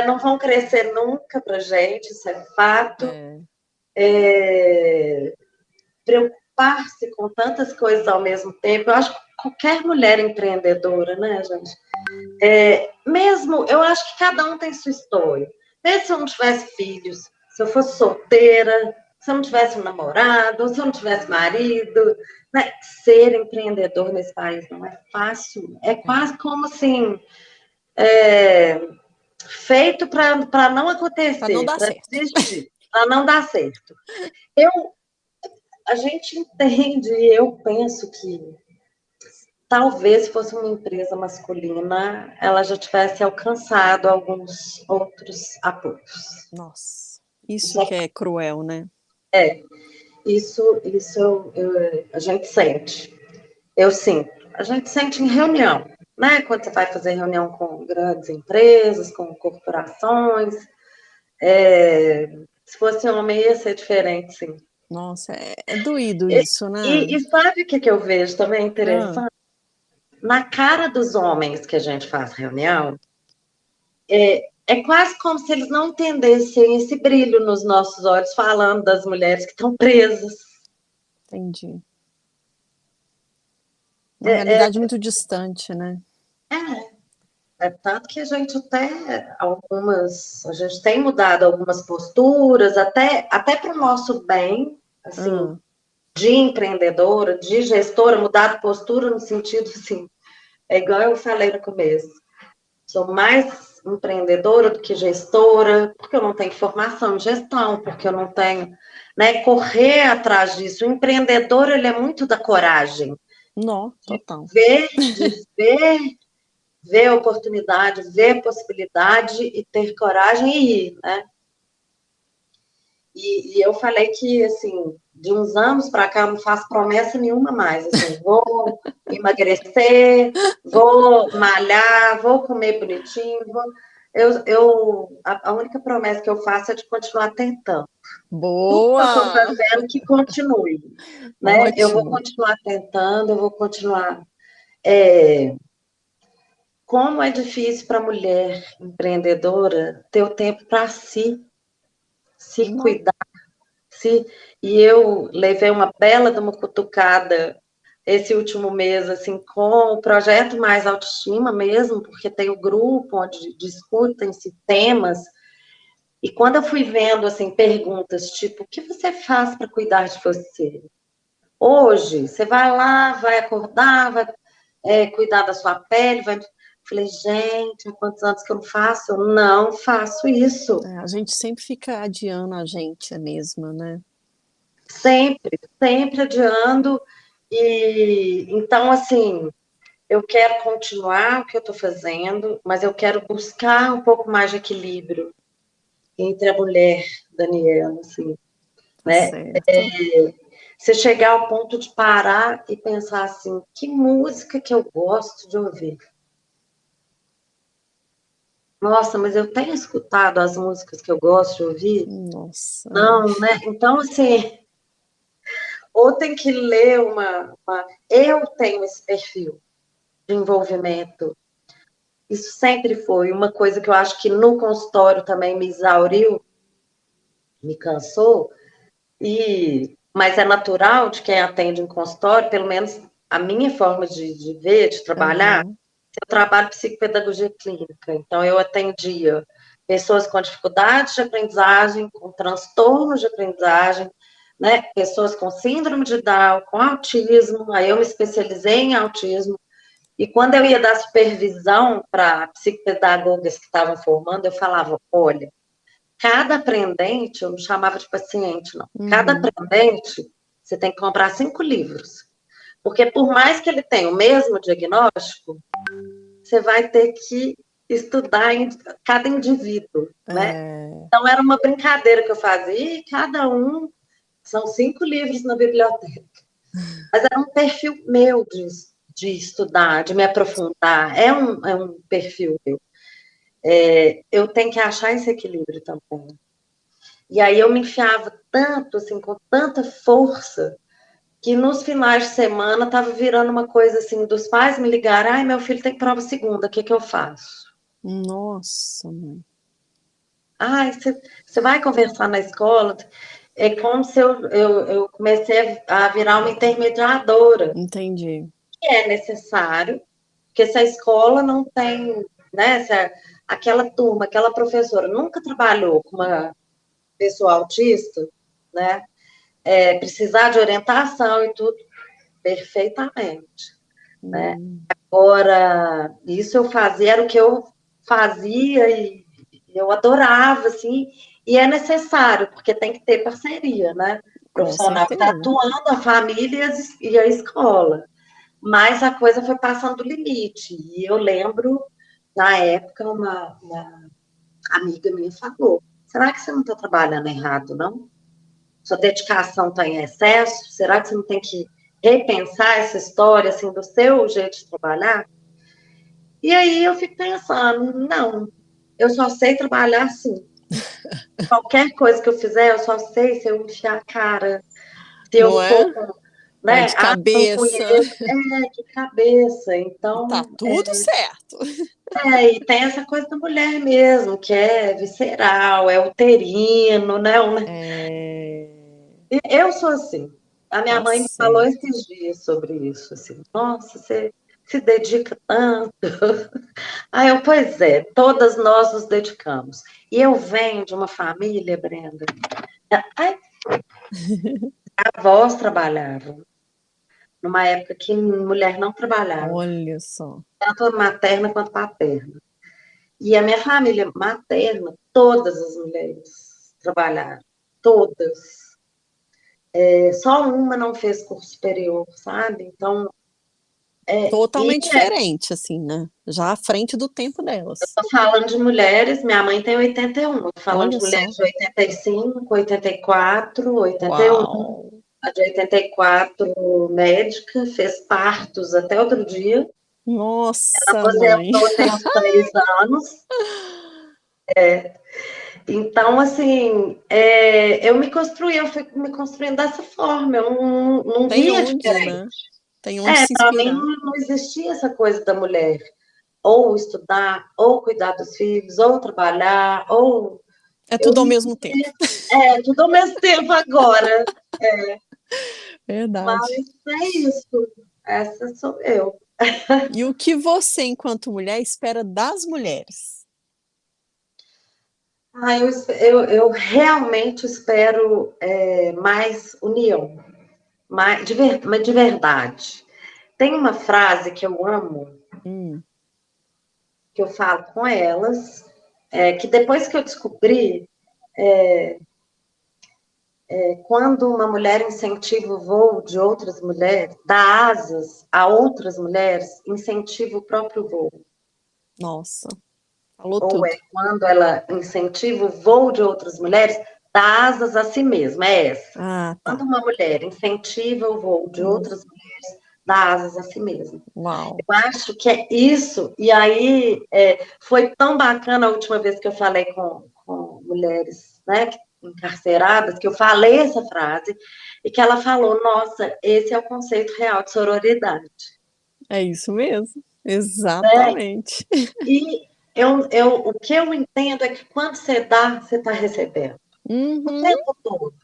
não vão crescer nunca para gente, isso é fato. é, preocupar-se com tantas coisas ao mesmo tempo. Eu acho que qualquer mulher empreendedora, né, gente? Mesmo, eu acho que cada um tem sua história. Mesmo se eu não tivesse filhos, se eu fosse solteira, se eu não tivesse um namorado, ou se eu não tivesse marido, né? Ser empreendedor nesse país não é fácil. É quase como assim, feito para não Para não acontecer, dar para certo. desistir, para não dar certo. A gente entende, eu penso que talvez se fosse uma empresa masculina, ela já tivesse alcançado alguns outros apoios. Nossa, isso que é cruel, né? Isso a gente sente. Eu sinto. A gente sente em reunião, né? Quando você vai fazer reunião com grandes empresas, com corporações. Se fosse homem, ia ser diferente, sim. Nossa, é doído isso, né? E sabe o que eu vejo também Ah, interessante? Na cara dos homens que a gente faz reunião, é quase como se eles não entendessem esse brilho nos nossos olhos, falando das mulheres que estão presas. entendi. Uma É, realidade muito distante, né? tanto que a gente a gente tem mudado algumas posturas, até para o nosso bem, assim, Ah, de empreendedora, de gestora, mudado postura no sentido, assim, é igual eu falei no começo, sou mais empreendedora do que gestora, porque eu não tenho formação em gestão, porque eu não tenho, né, correr atrás disso. O empreendedor, ele é muito da coragem, nó, de total. ver a oportunidade, ver a possibilidade e ter coragem e ir, né? E eu falei que, assim, de uns anos para cá, eu não faço promessa nenhuma mais. Assim, vou emagrecer, vou malhar, vou comer bonitinho. A única promessa que eu faço é de continuar tentando. Tudo que eu estou Boa! fazendo, que continue. Né? Eu vou Ótimo. continuar tentando, eu vou continuar. Como é difícil para a mulher empreendedora ter o tempo para si, se Nó. cuidar. E eu levei uma bela de uma cutucada esse último mês, assim, com o projeto Mais Autoestima mesmo, porque tem o grupo onde discutem-se temas, e quando eu fui vendo, assim, perguntas, tipo, o que você faz para cuidar de você? Hoje, você vai lá, vai acordar, vai cuidar da sua pele, vai... Falei, gente, há quantos anos que eu não faço? Eu não faço isso. A gente sempre fica adiando a gente mesma, né? Sempre, sempre adiando. E então, assim, eu quero continuar o que eu estou fazendo, mas eu quero buscar um pouco mais de equilíbrio entre a mulher, Daniela, assim, Tá né? certo. Você chegar ao ponto de parar e pensar assim, que música que eu gosto de ouvir? Nossa, mas eu tenho escutado as músicas que eu gosto de ouvir? Nossa. Não, né? Então, assim, ou tem que ler Eu tenho esse perfil de envolvimento. Isso sempre foi uma coisa que eu acho que no consultório também me exauriu, me cansou, mas é natural de quem atende em consultório, pelo menos a minha forma de ver, de trabalhar, Aham. eu trabalho psicopedagogia clínica, então eu atendia pessoas com dificuldades de aprendizagem, com transtornos de aprendizagem, né? Pessoas com síndrome de Down, com autismo, aí eu me especializei em autismo, e quando eu ia dar supervisão para psicopedagogas que estavam formando, eu falava, olha, cada aprendente, eu não chamava de paciente, não, cada Uhum. aprendente, você tem que comprar 5 livros, porque por mais que ele tenha o mesmo diagnóstico, você vai ter que estudar cada indivíduo, né? É, Então, era uma brincadeira que eu fazia, e cada um, são 5 livros na biblioteca. Mas era um perfil meu de estudar, de me aprofundar, é um perfil meu. Eu tenho que achar esse equilíbrio também. E aí eu me enfiava tanto, assim, com tanta força, que nos finais de semana estava virando uma coisa assim, dos pais me ligarem, ai, meu filho tem prova segunda, o que eu faço? nossa, mãe. Ai, você vai conversar na escola? é como se eu comecei a virar uma intermediadora, Entendi. que é necessário, porque se a escola não tem, né, aquela turma, aquela professora nunca trabalhou com uma pessoa autista, né, precisar de orientação e tudo, perfeitamente, né. Agora, isso eu fazia, era o que eu fazia e eu adorava, assim, e é necessário, porque tem que ter parceria, né? O Com profissional que está certeza. atuando, a família e a escola. Mas a coisa foi passando do limite. E eu lembro, na época, uma amiga minha falou: será que você não está trabalhando errado, não? Sua dedicação está em excesso? Será que você não tem que repensar essa história, assim, do seu jeito de trabalhar? E aí eu fico pensando, não, eu só sei trabalhar assim. Qualquer coisa que eu fizer, eu só sei se eu enfiar a cara, se eu Não for, é? Vai né? de Ah, não cabeça conheço. Que cabeça. e tá Então, tudo certo. e tem essa coisa da mulher mesmo, que é visceral, é uterino, né? É, Eu sou assim. A minha tá mãe me falou certo. esses dias sobre isso, assim, nossa, você se dedica tanto. Pois é, todas nós nos dedicamos. E eu venho de uma família, Brenda, ai, avós trabalhavam, numa época que mulher não trabalhava, Olha só. tanto materna quanto paterna. E a minha família materna, todas as mulheres trabalharam, todas. Só uma não fez curso superior, sabe? Então, e Totalmente diferente, assim, né? Já à frente do tempo delas. tô falando de mulheres, minha mãe tem 81, tô falando de Olha mulheres só. de 85, 84, 81. Uau! A de 84, médica, fez partos até outro dia. Nossa, mãe. Aposentou tem uns 3 anos. Então, assim, eu me construí, eu fui me construindo dessa forma. Eu não Tem via onde, diferente. né? Tem onde se Para mim inspirar. não existia essa coisa da mulher ou estudar, ou cuidar dos filhos, ou trabalhar, ou É eu tudo ao me mesmo tempo. tudo ao mesmo tempo agora. Verdade. Mas é isso. Essa sou eu. E o que você, enquanto mulher, espera das mulheres? Eu realmente espero mais união, mas de verdade. Tem uma frase que eu amo, Hum, que eu falo com elas, que depois que eu descobri, quando uma mulher incentiva o voo de outras mulheres, dá asas a outras mulheres, incentiva o próprio voo. nossa, falou Ou tudo. quando ela incentiva o voo de outras mulheres, dá asas a si mesma, é essa. Ah, Quando tá. uma mulher incentiva o voo de Hum, outras mulheres, dá asas a si mesma. uau. Eu acho que é isso, e aí foi tão bacana a última vez que eu falei com mulheres, né, encarceradas, que eu falei essa frase, e que ela falou, nossa, esse é o conceito real de sororidade. É isso mesmo. Né? Exatamente. E o que eu entendo é que quando você dá, você está recebendo. O Uhum. tempo todo.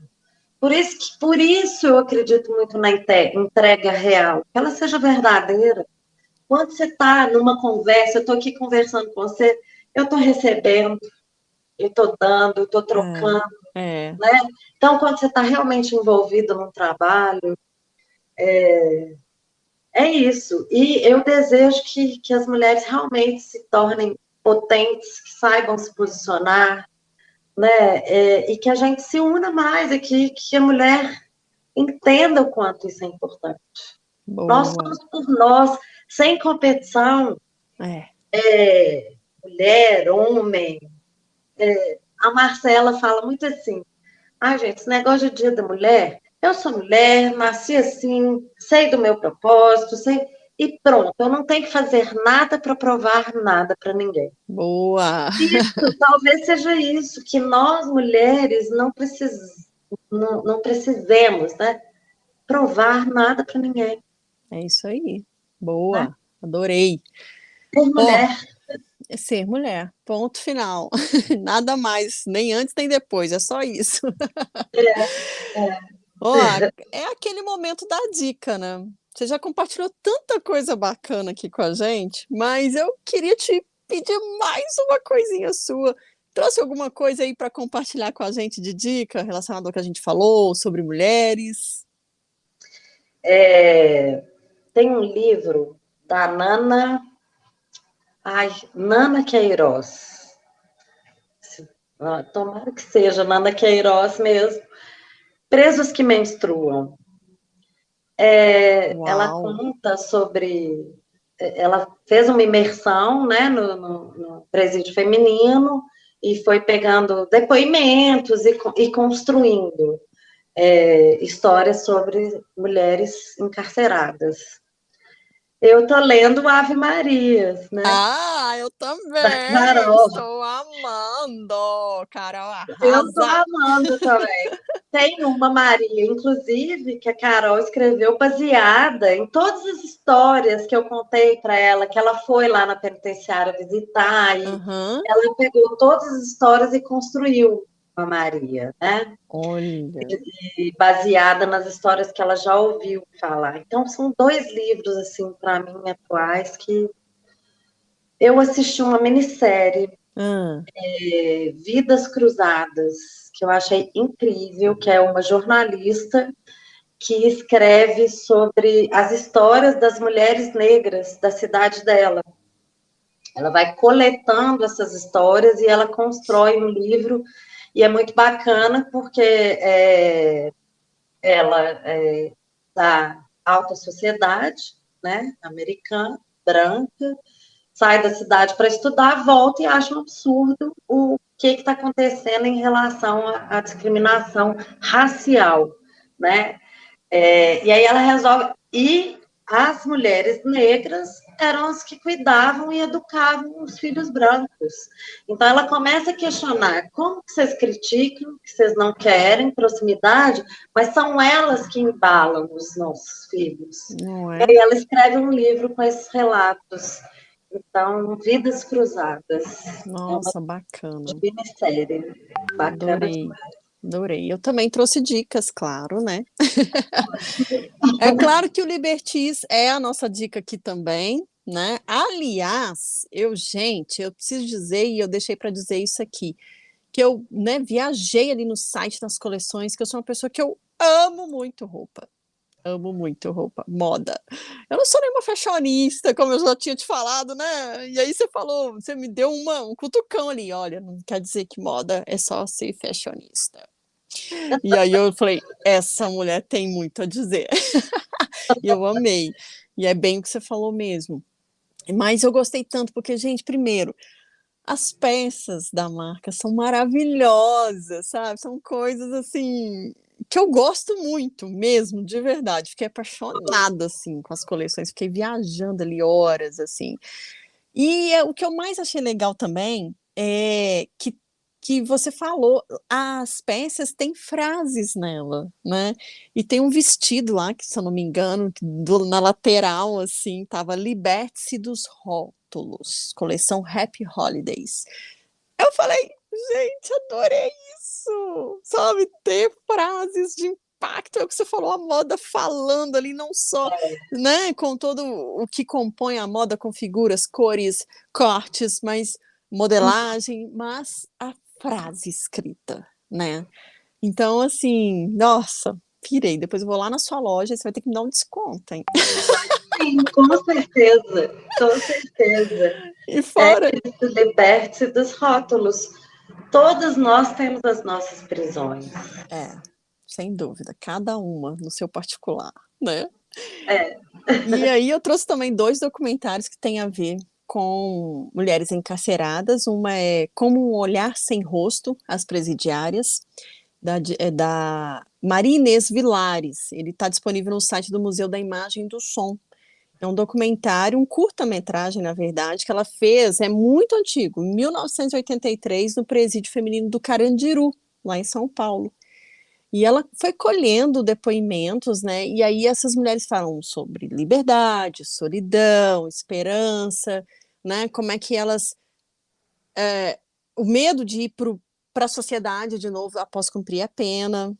Por isso eu acredito muito na entrega real, que ela seja verdadeira. Quando você está numa conversa, eu estou aqui conversando com você, eu estou recebendo, eu estou dando, eu estou trocando, É, é, né? Então, quando você está realmente envolvido num trabalho, é isso. E eu desejo que as mulheres realmente se tornem potentes, que saibam se posicionar, né? E que a gente se una mais, e que a mulher entenda o quanto isso é importante. Nós boa. somos por nós, sem competição, É, mulher, homem. A Marcela fala muito assim: gente, esse negócio de Dia da Mulher, eu sou mulher, nasci assim, sei do meu propósito, sei. E pronto, eu não tenho que fazer nada para provar nada para ninguém. boa. Isso, talvez seja isso, que nós mulheres não precisemos, né, provar nada para ninguém, É isso aí. né? Boa. Adorei. Ser Ó, mulher. É ser mulher, ponto final. Nada mais, nem antes nem depois, é só isso. É. Ó, é aquele momento da dica, né. Você já compartilhou tanta coisa bacana aqui com a gente, mas eu queria te pedir mais uma coisinha sua. Trouxe alguma coisa aí para compartilhar com a gente de dica relacionada ao que a gente falou sobre mulheres? Tem um livro da Nana Queiroz. Tomara que seja Nana Queiroz mesmo. Presos que Menstruam. Ela Uau! conta sobre. Ela fez uma imersão, né, no presídio feminino e foi pegando depoimentos e construindo histórias sobre mulheres encarceradas. Eu tô lendo Ave Marias, né? Ah, eu Da também Carol. estou amando. Carol Eu tô arrasa. amando também. Tem uma Maria, inclusive, que a Carol escreveu baseada em todas as histórias que eu contei para ela, que ela foi lá na penitenciária visitar, e Aham. ela pegou todas as histórias e construiu uma Maria, né? Olha. E baseada nas histórias que ela já ouviu falar. Então, são dois livros, assim, para mim, atuais, que eu assisti uma minissérie, Hã. Vidas Cruzadas, que eu achei incrível, que é uma jornalista que escreve sobre as histórias das mulheres negras da cidade dela. Ela vai coletando essas histórias e ela constrói um livro, e é muito bacana porque ela é da alta sociedade, né, americana, branca, sai da cidade para estudar, volta e acha um absurdo o que está acontecendo em relação à discriminação racial, né? E aí ela resolve. E as mulheres negras eram as que cuidavam e educavam os filhos brancos. Então ela começa a questionar como que vocês criticam, que vocês não querem proximidade, mas são elas que embalam os nossos filhos. Não E é? aí ela escreve um livro com esses relatos. Então, Vidas Cruzadas. É uma Nossa, bacana. minissérie. Bacana Adorei, demais. adorei. Eu também trouxe dicas, claro, né. É claro que o Libertis é a nossa dica aqui também, né. Aliás, eu preciso dizer e eu deixei para dizer isso aqui, que eu, né, viajei ali no site das coleções, que eu sou uma pessoa que eu amo muito roupa, moda. Eu não sou nenhuma fashionista, como eu já tinha te falado, né, e aí você falou, você me deu um cutucão ali, olha, não quer dizer que moda é só ser fashionista. E aí eu falei: "Essa mulher tem muito a dizer". E eu amei. E é bem o que você falou mesmo. Mas eu gostei tanto porque, gente, primeiro, as peças da marca são maravilhosas, sabe, são coisas, assim, que eu gosto muito mesmo, de verdade. Fiquei apaixonada, assim, com as coleções, fiquei viajando ali horas, assim. E o que eu mais achei legal também, é que você falou, as peças têm frases nela, né, e tem um vestido lá que, se eu não me engano, que na lateral, assim, estava "Liberte-se dos rótulos, coleção Happy Holidays". Eu falei: "Gente, adorei isso", sabe, ter frases de impacto, é o que você falou, a moda falando ali, não só, né, com todo o que compõe a moda, com figuras, cores, cortes, mas modelagem, mas a frase escrita, né. Então, assim, nossa, pirei, depois eu vou lá na sua loja e você vai ter que me dar um desconto, hein. Sim, com certeza, com certeza. E fora Isso, liberte-se dos rótulos. Todas nós temos as nossas prisões. é, sem dúvida, cada uma no seu particular, né. É, E aí eu trouxe também 2 documentários que têm a ver com mulheres encarceradas, uma é Como um olhar sem rosto, as presidiárias, da Maria Inês Vilares, ele está disponível no site do Museu da Imagem e do Som. É um documentário, um curta-metragem, na verdade, que ela fez, é muito antigo, em 1983, no presídio feminino do Carandiru, lá em São Paulo. E ela foi colhendo depoimentos, né, e aí essas mulheres falam sobre liberdade, solidão, esperança, né, como é que elas o medo de ir para a sociedade de novo após cumprir a pena,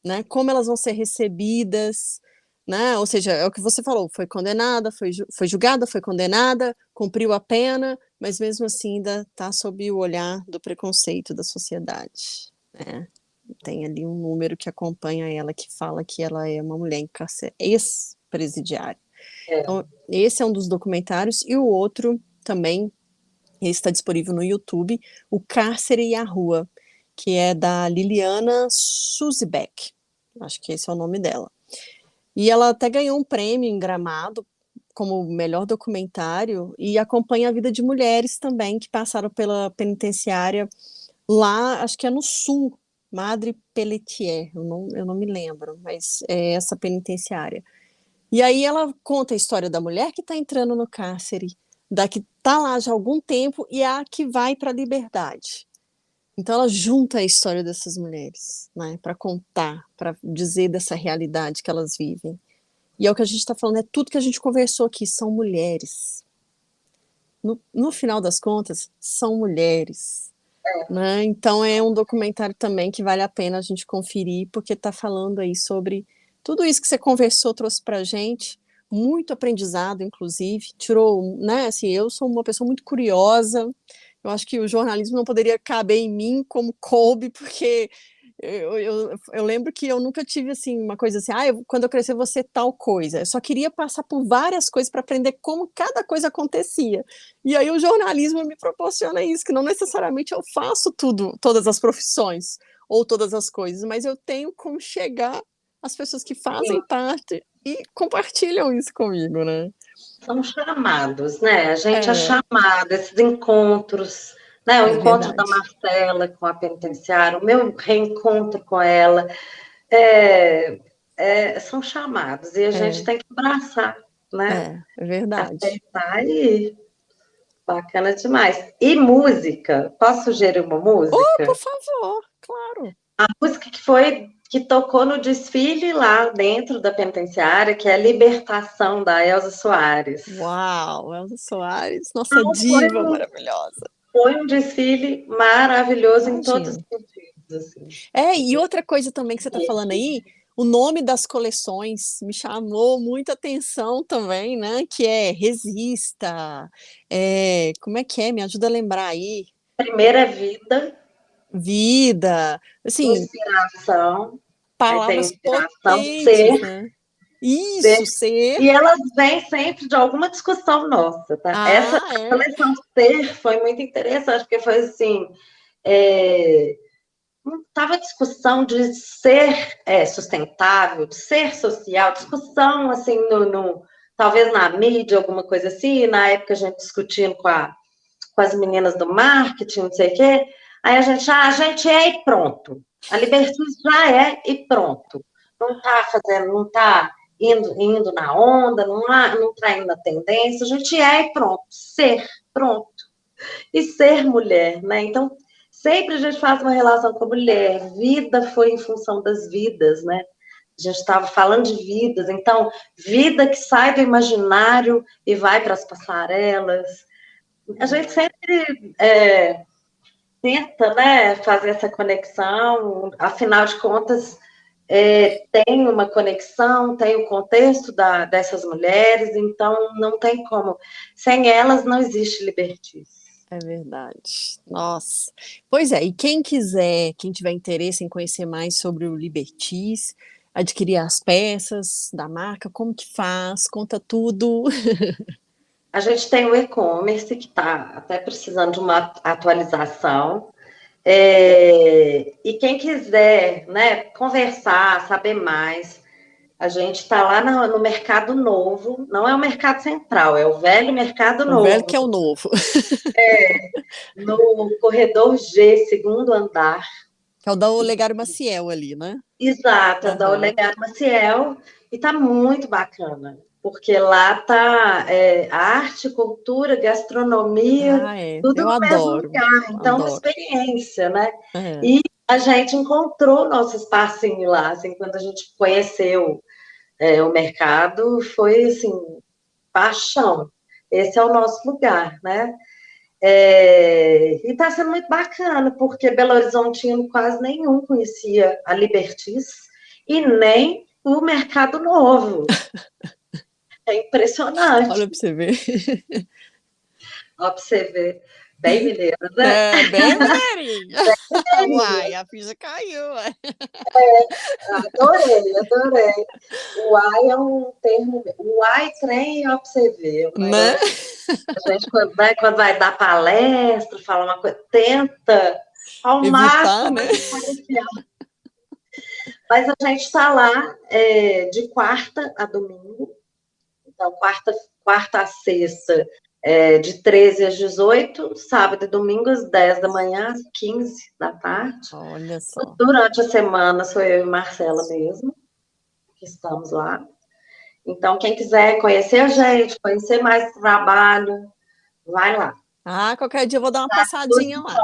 né? Como elas vão ser recebidas, né? Ou seja, é o que você falou, foi condenada, foi julgada, foi condenada, cumpriu a pena, mas mesmo assim ainda está sob o olhar do preconceito da sociedade, né? Tem ali um número que acompanha ela, que fala que ela é uma mulher ex-presidiária. Então, esse é um dos documentários, e o outro também, esse está disponível no YouTube, O Cárcere e a Rua, que é da Liliana Suzebeck, acho que esse é o nome dela. E ela até ganhou um prêmio em Gramado como melhor documentário, e acompanha a vida de mulheres também que passaram pela penitenciária lá, acho que é no sul, Madre Pelletier, eu não me lembro, mas é essa penitenciária. E aí ela conta a história da mulher que está entrando no cárcere, da que está lá já há algum tempo e a que vai para a liberdade. Então ela junta a história dessas mulheres, né, para contar, para dizer dessa realidade que elas vivem. E é o que a gente está falando, é tudo que a gente conversou aqui, são mulheres. No final das contas, são mulheres. Né? Então é um documentário também que vale a pena a gente conferir, porque está falando aí sobre tudo isso que você conversou, trouxe para a gente, muito aprendizado, inclusive, tirou, né, assim, eu sou uma pessoa muito curiosa, eu acho que o jornalismo não poderia caber em mim como coube, porque eu lembro que eu nunca tive, assim, uma coisa assim, quando eu crescer eu vou ser tal coisa, eu só queria passar por várias coisas para aprender como cada coisa acontecia, e aí o jornalismo me proporciona isso, que não necessariamente eu faço tudo, todas as profissões, ou todas as coisas, mas eu tenho como chegar às pessoas que fazem parte e compartilham isso comigo, né? São chamados, né? A gente é É, chamado, esses encontros, né? O é encontro da verdade. Marcela com a penitenciária, o meu reencontro com ela, é, são chamados e a gente É, tem que abraçar, né? é verdade. Aceitar e bacana demais. E música, posso sugerir uma Oh, por música? favor, claro. A música que tocou no desfile lá dentro da penitenciária, que é a Libertação da Elza Soares. Uau, Elza Soares, nossa Então, foi diva maravilhosa. Foi um desfile maravilhoso em todos os Imagino. sentidos, assim. E outra coisa também que você está falando aí, o nome das coleções me chamou muita atenção também, né? Que é Resista, como é que é? Me ajuda a lembrar aí. Primeira vida, Vida, assim, inspiração, aí tem palavras inspiração, potentes, ser, né? ser, Isso, ser. e elas vêm sempre de alguma discussão nossa, tá? Essa Ah, é. coleção ser foi muito interessante, porque foi assim, é, não estava discussão de ser sustentável, de ser social, discussão assim talvez na mídia, alguma coisa assim, na época a gente discutindo com as meninas do marketing, não sei o quê, aí a gente é e pronto. A Liberty já é e pronto. Não está fazendo, não está indo na onda, não está indo na tendência, a gente é e pronto. Ser, pronto. E ser mulher, né? Então, sempre a gente faz uma relação com a mulher. Vida foi em função das vidas, né? A gente estava falando de vidas, então, vida que sai do imaginário e vai para as passarelas. A gente sempre tenta, né, fazer essa conexão, afinal de contas, tem uma conexão, tem o contexto dessas mulheres, então não tem como. Sem elas não existe libertice. É verdade. Nossa. Pois é, e quem quiser, quem tiver interesse em conhecer mais sobre o Libertis, adquirir as peças da marca, como que faz, conta tudo. A gente tem o e-commerce que está até precisando de uma atualização. E quem quiser, né, conversar, saber mais, a gente está lá no Mercado Novo, não é o Mercado Central, é o velho Mercado O velho Novo, que é o novo, no corredor G, segundo andar. que é o da Olegário Maciel ali, né? Exato, é da Aham. Olegário Maciel, e está muito bacana, porque lá está arte, cultura, gastronomia, Ah, é. tudo Eu no mesmo adoro, lugar, então uma adoro. experiência, né? É, E a gente encontrou nosso espacinho lá, assim, quando a gente conheceu o mercado, foi assim, paixão. Esse é o nosso lugar, né? E está sendo muito bacana, porque Belo Horizontino quase nenhum conhecia a Libertis e nem o Mercado Novo. É impressionante. Olha para você ver. Olha para você ver. Bem mineira, né? É, bem mineirinha. Uai, a ficha caiu. Uai. Adorei. Uai é um termo. Uai, trem, ó, para você ver. Né? A gente, quando vai dar palestra, fala uma coisa, tenta ao Evitar, máximo, né? Mas a gente está lá de quarta a domingo. Então, quarta a sexta, de 13 às 18, sábado e domingo, às 10 da manhã, às 15 da tarde. Olha só. Durante a semana, sou eu e Marcela mesmo, que estamos lá. Então, quem quiser conhecer a gente, conhecer mais o trabalho, vai lá. Ah, qualquer dia eu vou dar uma passadinha lá.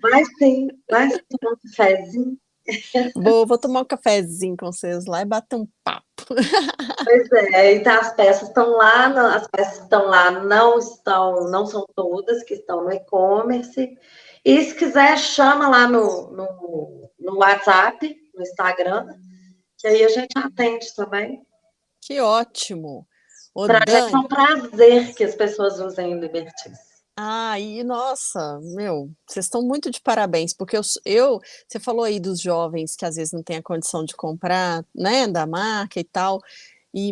Vai sim, vai tomar um cafezinho. Vou tomar um cafezinho com vocês lá e bater um papo. Pois é, então as peças estão lá, as peças que estão lá não são todas que estão no e-commerce. E se quiser, chama lá no WhatsApp, no Instagram, que aí a gente atende também. Que ótimo! Para a gente é um prazer que as pessoas usem o Libertis. E nossa, vocês estão muito de parabéns, porque você falou aí dos jovens que às vezes não têm a condição de comprar, né, da marca e tal,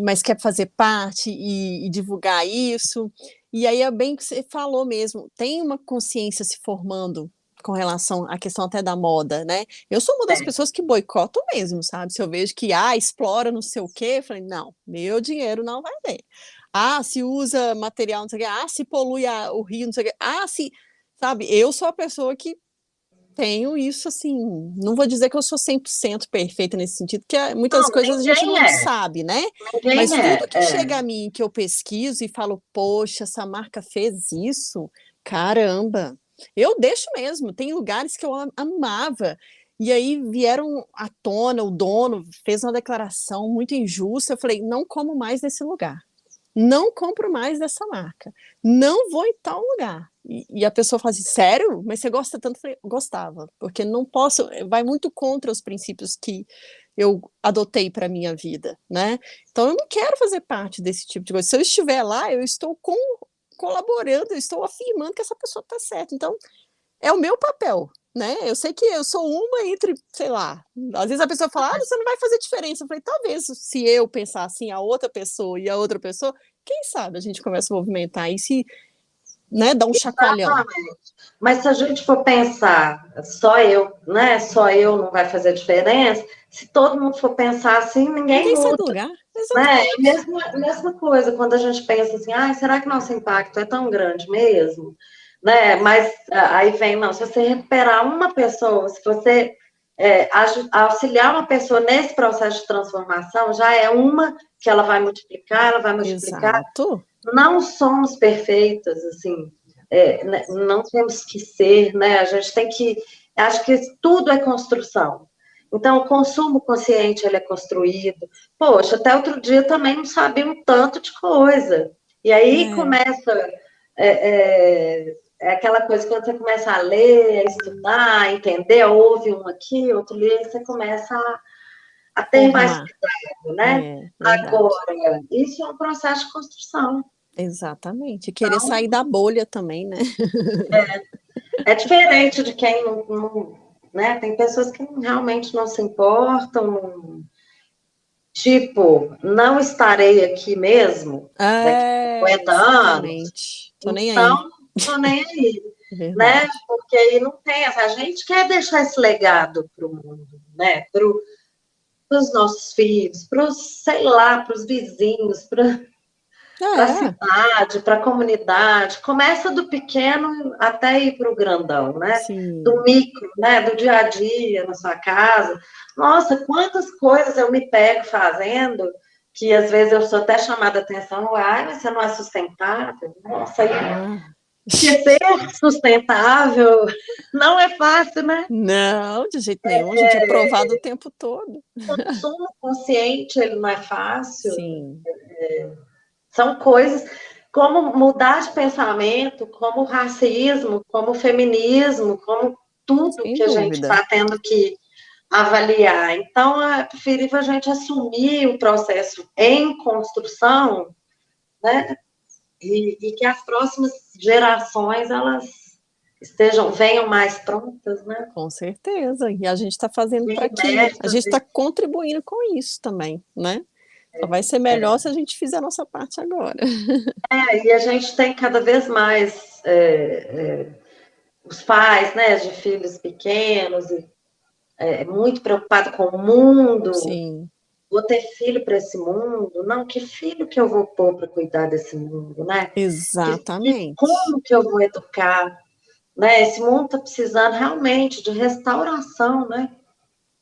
mas quer fazer parte e divulgar isso, e aí é bem que você falou mesmo, tem uma consciência se formando com relação à questão até da moda, né? Eu sou uma das pessoas que boicotam mesmo, sabe? Se eu vejo que, explora não sei o quê, eu falei, não, meu dinheiro não vai ver. Se usa material, não sei o quê, se polui o rio, não sei o quê, sabe? Eu sou a pessoa que tenho isso, assim, não vou dizer que eu sou 100% perfeita nesse sentido, porque muitas coisas a gente não sabe, né? Mas tudo que chega a mim, que eu pesquiso e falo, poxa, essa marca fez isso, caramba, eu deixo mesmo, tem lugares que eu amava, e aí vieram à tona, o dono fez uma declaração muito injusta, eu falei, não como mais nesse lugar. Não compro mais dessa marca, não vou em tal lugar. E a pessoa fala assim, sério? Mas você gosta tanto? Eu falei, gostava, porque não posso, vai muito contra os princípios que eu adotei para a minha vida, né? Então eu não quero fazer parte desse tipo de coisa. Se eu estiver lá, eu estou colaborando, eu estou afirmando que essa pessoa está certa. Então, é o meu papel, né? Eu sei que eu sou uma entre, sei lá, às vezes a pessoa fala, você não vai fazer diferença. Eu falei, talvez se eu pensar assim, a outra pessoa e a outra pessoa, quem sabe a gente começa a movimentar e se, né, dá um chacoalhão. Exatamente. Mas se a gente for pensar, só eu, né? Só eu não vai fazer diferença. Se todo mundo for pensar assim, ninguém sai muda. do lugar. Né? Mesma coisa quando a gente pensa assim, será que nosso impacto é tão grande mesmo? Né? Mas aí vem, não, se você recuperar uma pessoa, se você auxiliar uma pessoa nesse processo de transformação, já é uma que ela vai multiplicar. Exato. Não somos perfeitas, assim, não temos que ser, né? A gente tem que, acho que tudo é construção. Então, o consumo consciente, ele é construído. Poxa, até outro dia também não sabia um tanto de coisa. E aí começa aquela coisa, quando você começa a ler, a estudar, a entender, ouve um aqui, outro ali, aí você começa a ter mais cuidado, né? Agora, isso é um processo de construção. Exatamente. Querer sair da bolha também, né? É diferente de quem não, né? Tem pessoas que realmente não se importam, tipo, não estarei aqui mesmo daqui a 50 anos. Tô nem então, aí. Tô nem aí. Né? Porque aí não tem a gente quer deixar esse legado para o mundo, né? Para os nossos filhos, para os vizinhos, para a cidade, para a comunidade. Começa do pequeno até ir para o grandão, né? Sim. Do micro, né? Do dia a dia na sua casa. Nossa, quantas coisas eu me pego fazendo que às vezes eu sou até chamada a atenção, mas você não é sustentável. Nossa, aí ser sustentável não é fácil, né? Não, de jeito nenhum, a gente é provado o tempo todo. Consumo consciente, ele não é fácil. Sim. São coisas. como mudar de pensamento, como o racismo, como o feminismo, como tudo Sem que a gente dúvida. está tendo que avaliar. Então, é preferível a gente assumir o processo em construção, né? E que as próximas gerações, elas venham mais prontas, né? Com certeza. E a gente está fazendo para quê? A Imersas. gente está contribuindo com isso também, né? Só vai ser melhor se a gente fizer a nossa parte agora. E a gente tem cada vez mais os pais, né, de filhos pequenos, muito preocupado com o mundo. Sim, Vou ter filho para esse mundo? Não, que filho que eu vou pôr para cuidar desse mundo, né? exatamente. Como que eu vou educar? Né? Esse mundo está precisando realmente de restauração, né?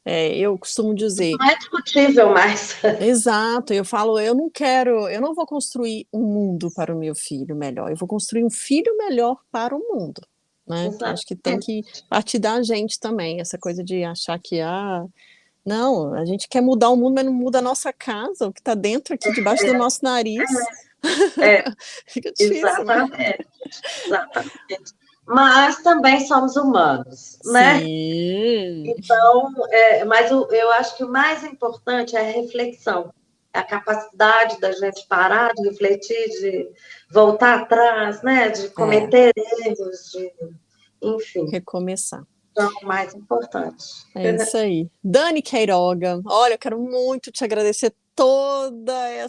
Eu costumo dizer, Não é discutível mais. exato, eu falo, eu não vou construir um mundo para o meu filho melhor, eu vou construir um filho melhor para o mundo, né? Então, acho que tem que Exatamente. partir da gente também, essa coisa de achar que, não, a gente quer mudar o mundo, mas não muda a nossa casa, o que está dentro aqui, debaixo do nosso nariz. É, Fica difícil, né? exatamente, exatamente. Mas também somos humanos, né? Sim, Então, eu acho que o mais importante é a reflexão, a capacidade da gente parar de refletir, de voltar atrás, né? De é, cometer erros, enfim, recomeçar. é o mais importante. É isso aí. Dani Queiroga, olha, eu quero muito te agradecer toda Eu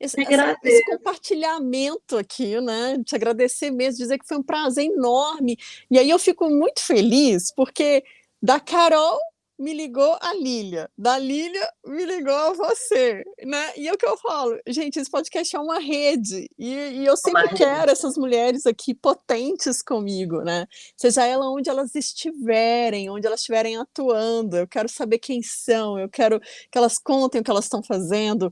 esse agradeço. compartilhamento aqui, né? Te agradecer mesmo, dizer que foi um prazer enorme. E aí eu fico muito feliz, porque da Carol me ligou a Lília, da Lília me ligou a você, né? E é o que eu falo, gente, esse podcast é uma rede, e eu sempre Mas, quero essas mulheres aqui potentes comigo, né? Seja ela onde elas estiverem, onde elas estiverem atuando, eu quero saber quem são, eu quero que elas contem o que elas estão fazendo,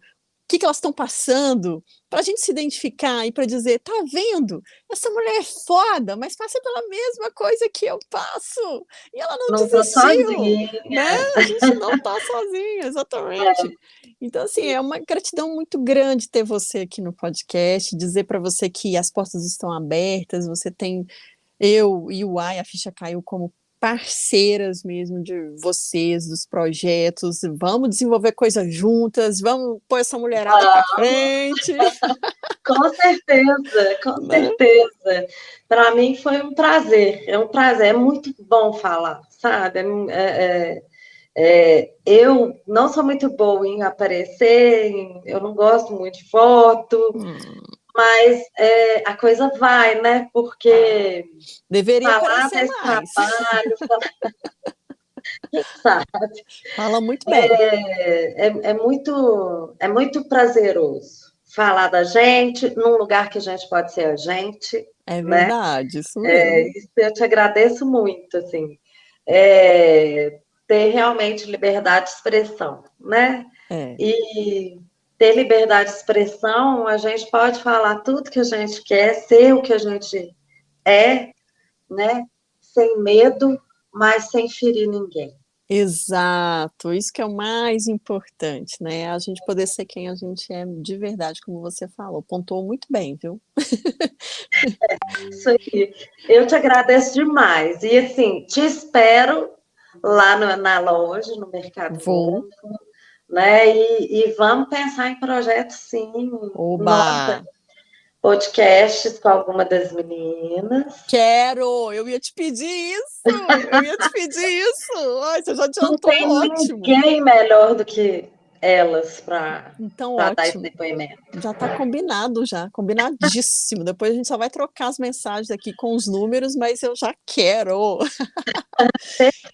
que elas estão passando, para a gente se identificar e para dizer, tá vendo? Essa mulher é foda, mas passa pela mesma coisa que eu passo, e ela não não estou desistiu, sozinha. né? A gente não está sozinha, exatamente. Então, assim, é uma gratidão muito grande ter você aqui no podcast, dizer para você que as portas estão abertas, você tem eu e o Ai, a ficha caiu como parceiras mesmo de vocês, dos projetos, vamos desenvolver coisas juntas, vamos pôr essa mulherada para frente, Com certeza, com né? certeza. Para mim foi um prazer, é um prazer, é muito bom falar, sabe? Eu não sou muito boa em aparecer, eu não gosto muito de foto, Hum, mas a coisa vai, né? Porque deveria falar aparecer desse mais, trabalho, sabe? fala muito bem, É muito prazeroso falar da gente num lugar que a gente pode ser a gente, é né? verdade, isso mesmo, Isso eu te agradeço muito, assim, ter realmente liberdade de expressão, né? é. E ter liberdade de expressão, a gente pode falar tudo que a gente quer, ser o que a gente é, né? Sem medo, mas sem ferir ninguém. Exato, isso que é o mais importante, né? A gente poder ser quem a gente é de verdade, como você falou. Pontuou muito bem, viu? Isso aí. Eu te agradeço demais. E assim, te espero lá na loja, no Mercado Vou. Novo, né? E vamos pensar em projetos, sim. Oba! Nossa, podcasts com alguma das meninas. Quero! Eu ia te pedir isso! Eu ia te pedir isso! Ai, você já Não adiantou, tem ótimo! ninguém melhor do que elas para Então, dar esse ótimo. depoimento. Já está combinado, já, combinadíssimo. Depois a gente só vai trocar as mensagens aqui com os números, mas eu já quero.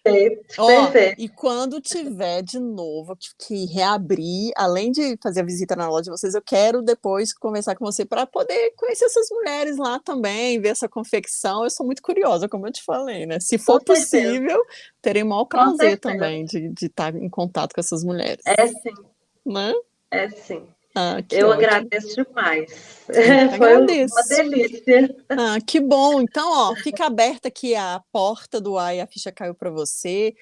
Perfeito, Ó, perfeito. e quando tiver de novo que reabrir, além de fazer a visita na loja de vocês, eu quero depois conversar com você para poder conhecer essas mulheres lá também, ver essa confecção. Eu sou muito curiosa, como eu te falei, né? Se Com for certeza, possível, terei o maior com prazer certeza. também de estar em contato com essas É mulheres, sim, né? é sim. Ah, que Eu ótimo. agradeço demais. Eu que Foi uma agradeço. delícia. Ah, que bom. Então, ó, fica aberta aqui a porta do Ai, a ficha caiu para você.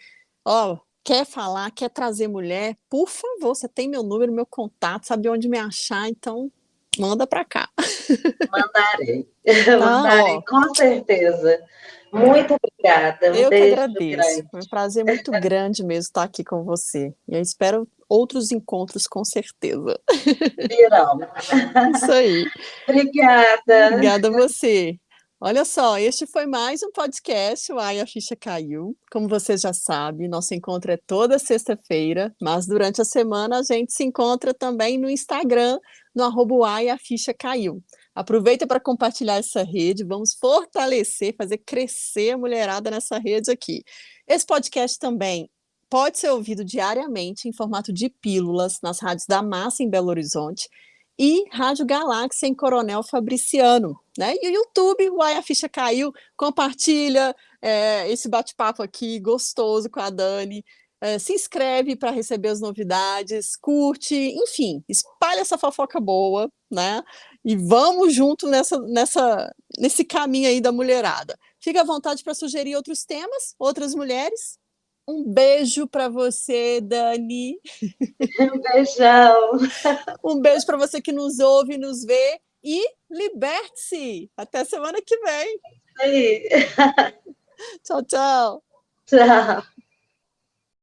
Ó, quer falar, quer trazer mulher? Por favor, você tem meu número, meu contato, sabe onde me achar, então manda para cá. Mandarei. Tá, Mandarei, ó. com certeza. Muito obrigada. Um Eu que beijo agradeço. grande. Foi um prazer muito grande mesmo estar aqui com você. E eu espero outros encontros, com certeza. Virão. Isso aí. Obrigada. Obrigada a você. Olha só, este foi mais um podcast, o Ai, a Ficha Caiu. Como você já sabe, nosso encontro é toda sexta-feira, mas durante a semana a gente se encontra também no Instagram, no @Ai, a Ficha Caiu. Aproveita para compartilhar essa rede, vamos fortalecer, fazer crescer a mulherada nessa rede aqui. Esse podcast também pode ser ouvido diariamente em formato de pílulas nas rádios da Massa em Belo Horizonte e Rádio Galáxia em Coronel Fabriciano, né? E o YouTube, uai, a ficha caiu, compartilha esse bate-papo aqui gostoso com a Dani, se inscreve para receber as novidades, curte, enfim, espalha essa fofoca boa, né? E vamos junto nesse caminho aí da mulherada. Fica à vontade para sugerir outros temas, outras mulheres. Um beijo para você, Dani. Um beijão. Um beijo para você que nos ouve, nos vê e liberte-se. Até semana que vem. Aí. Tchau, tchau. Tchau.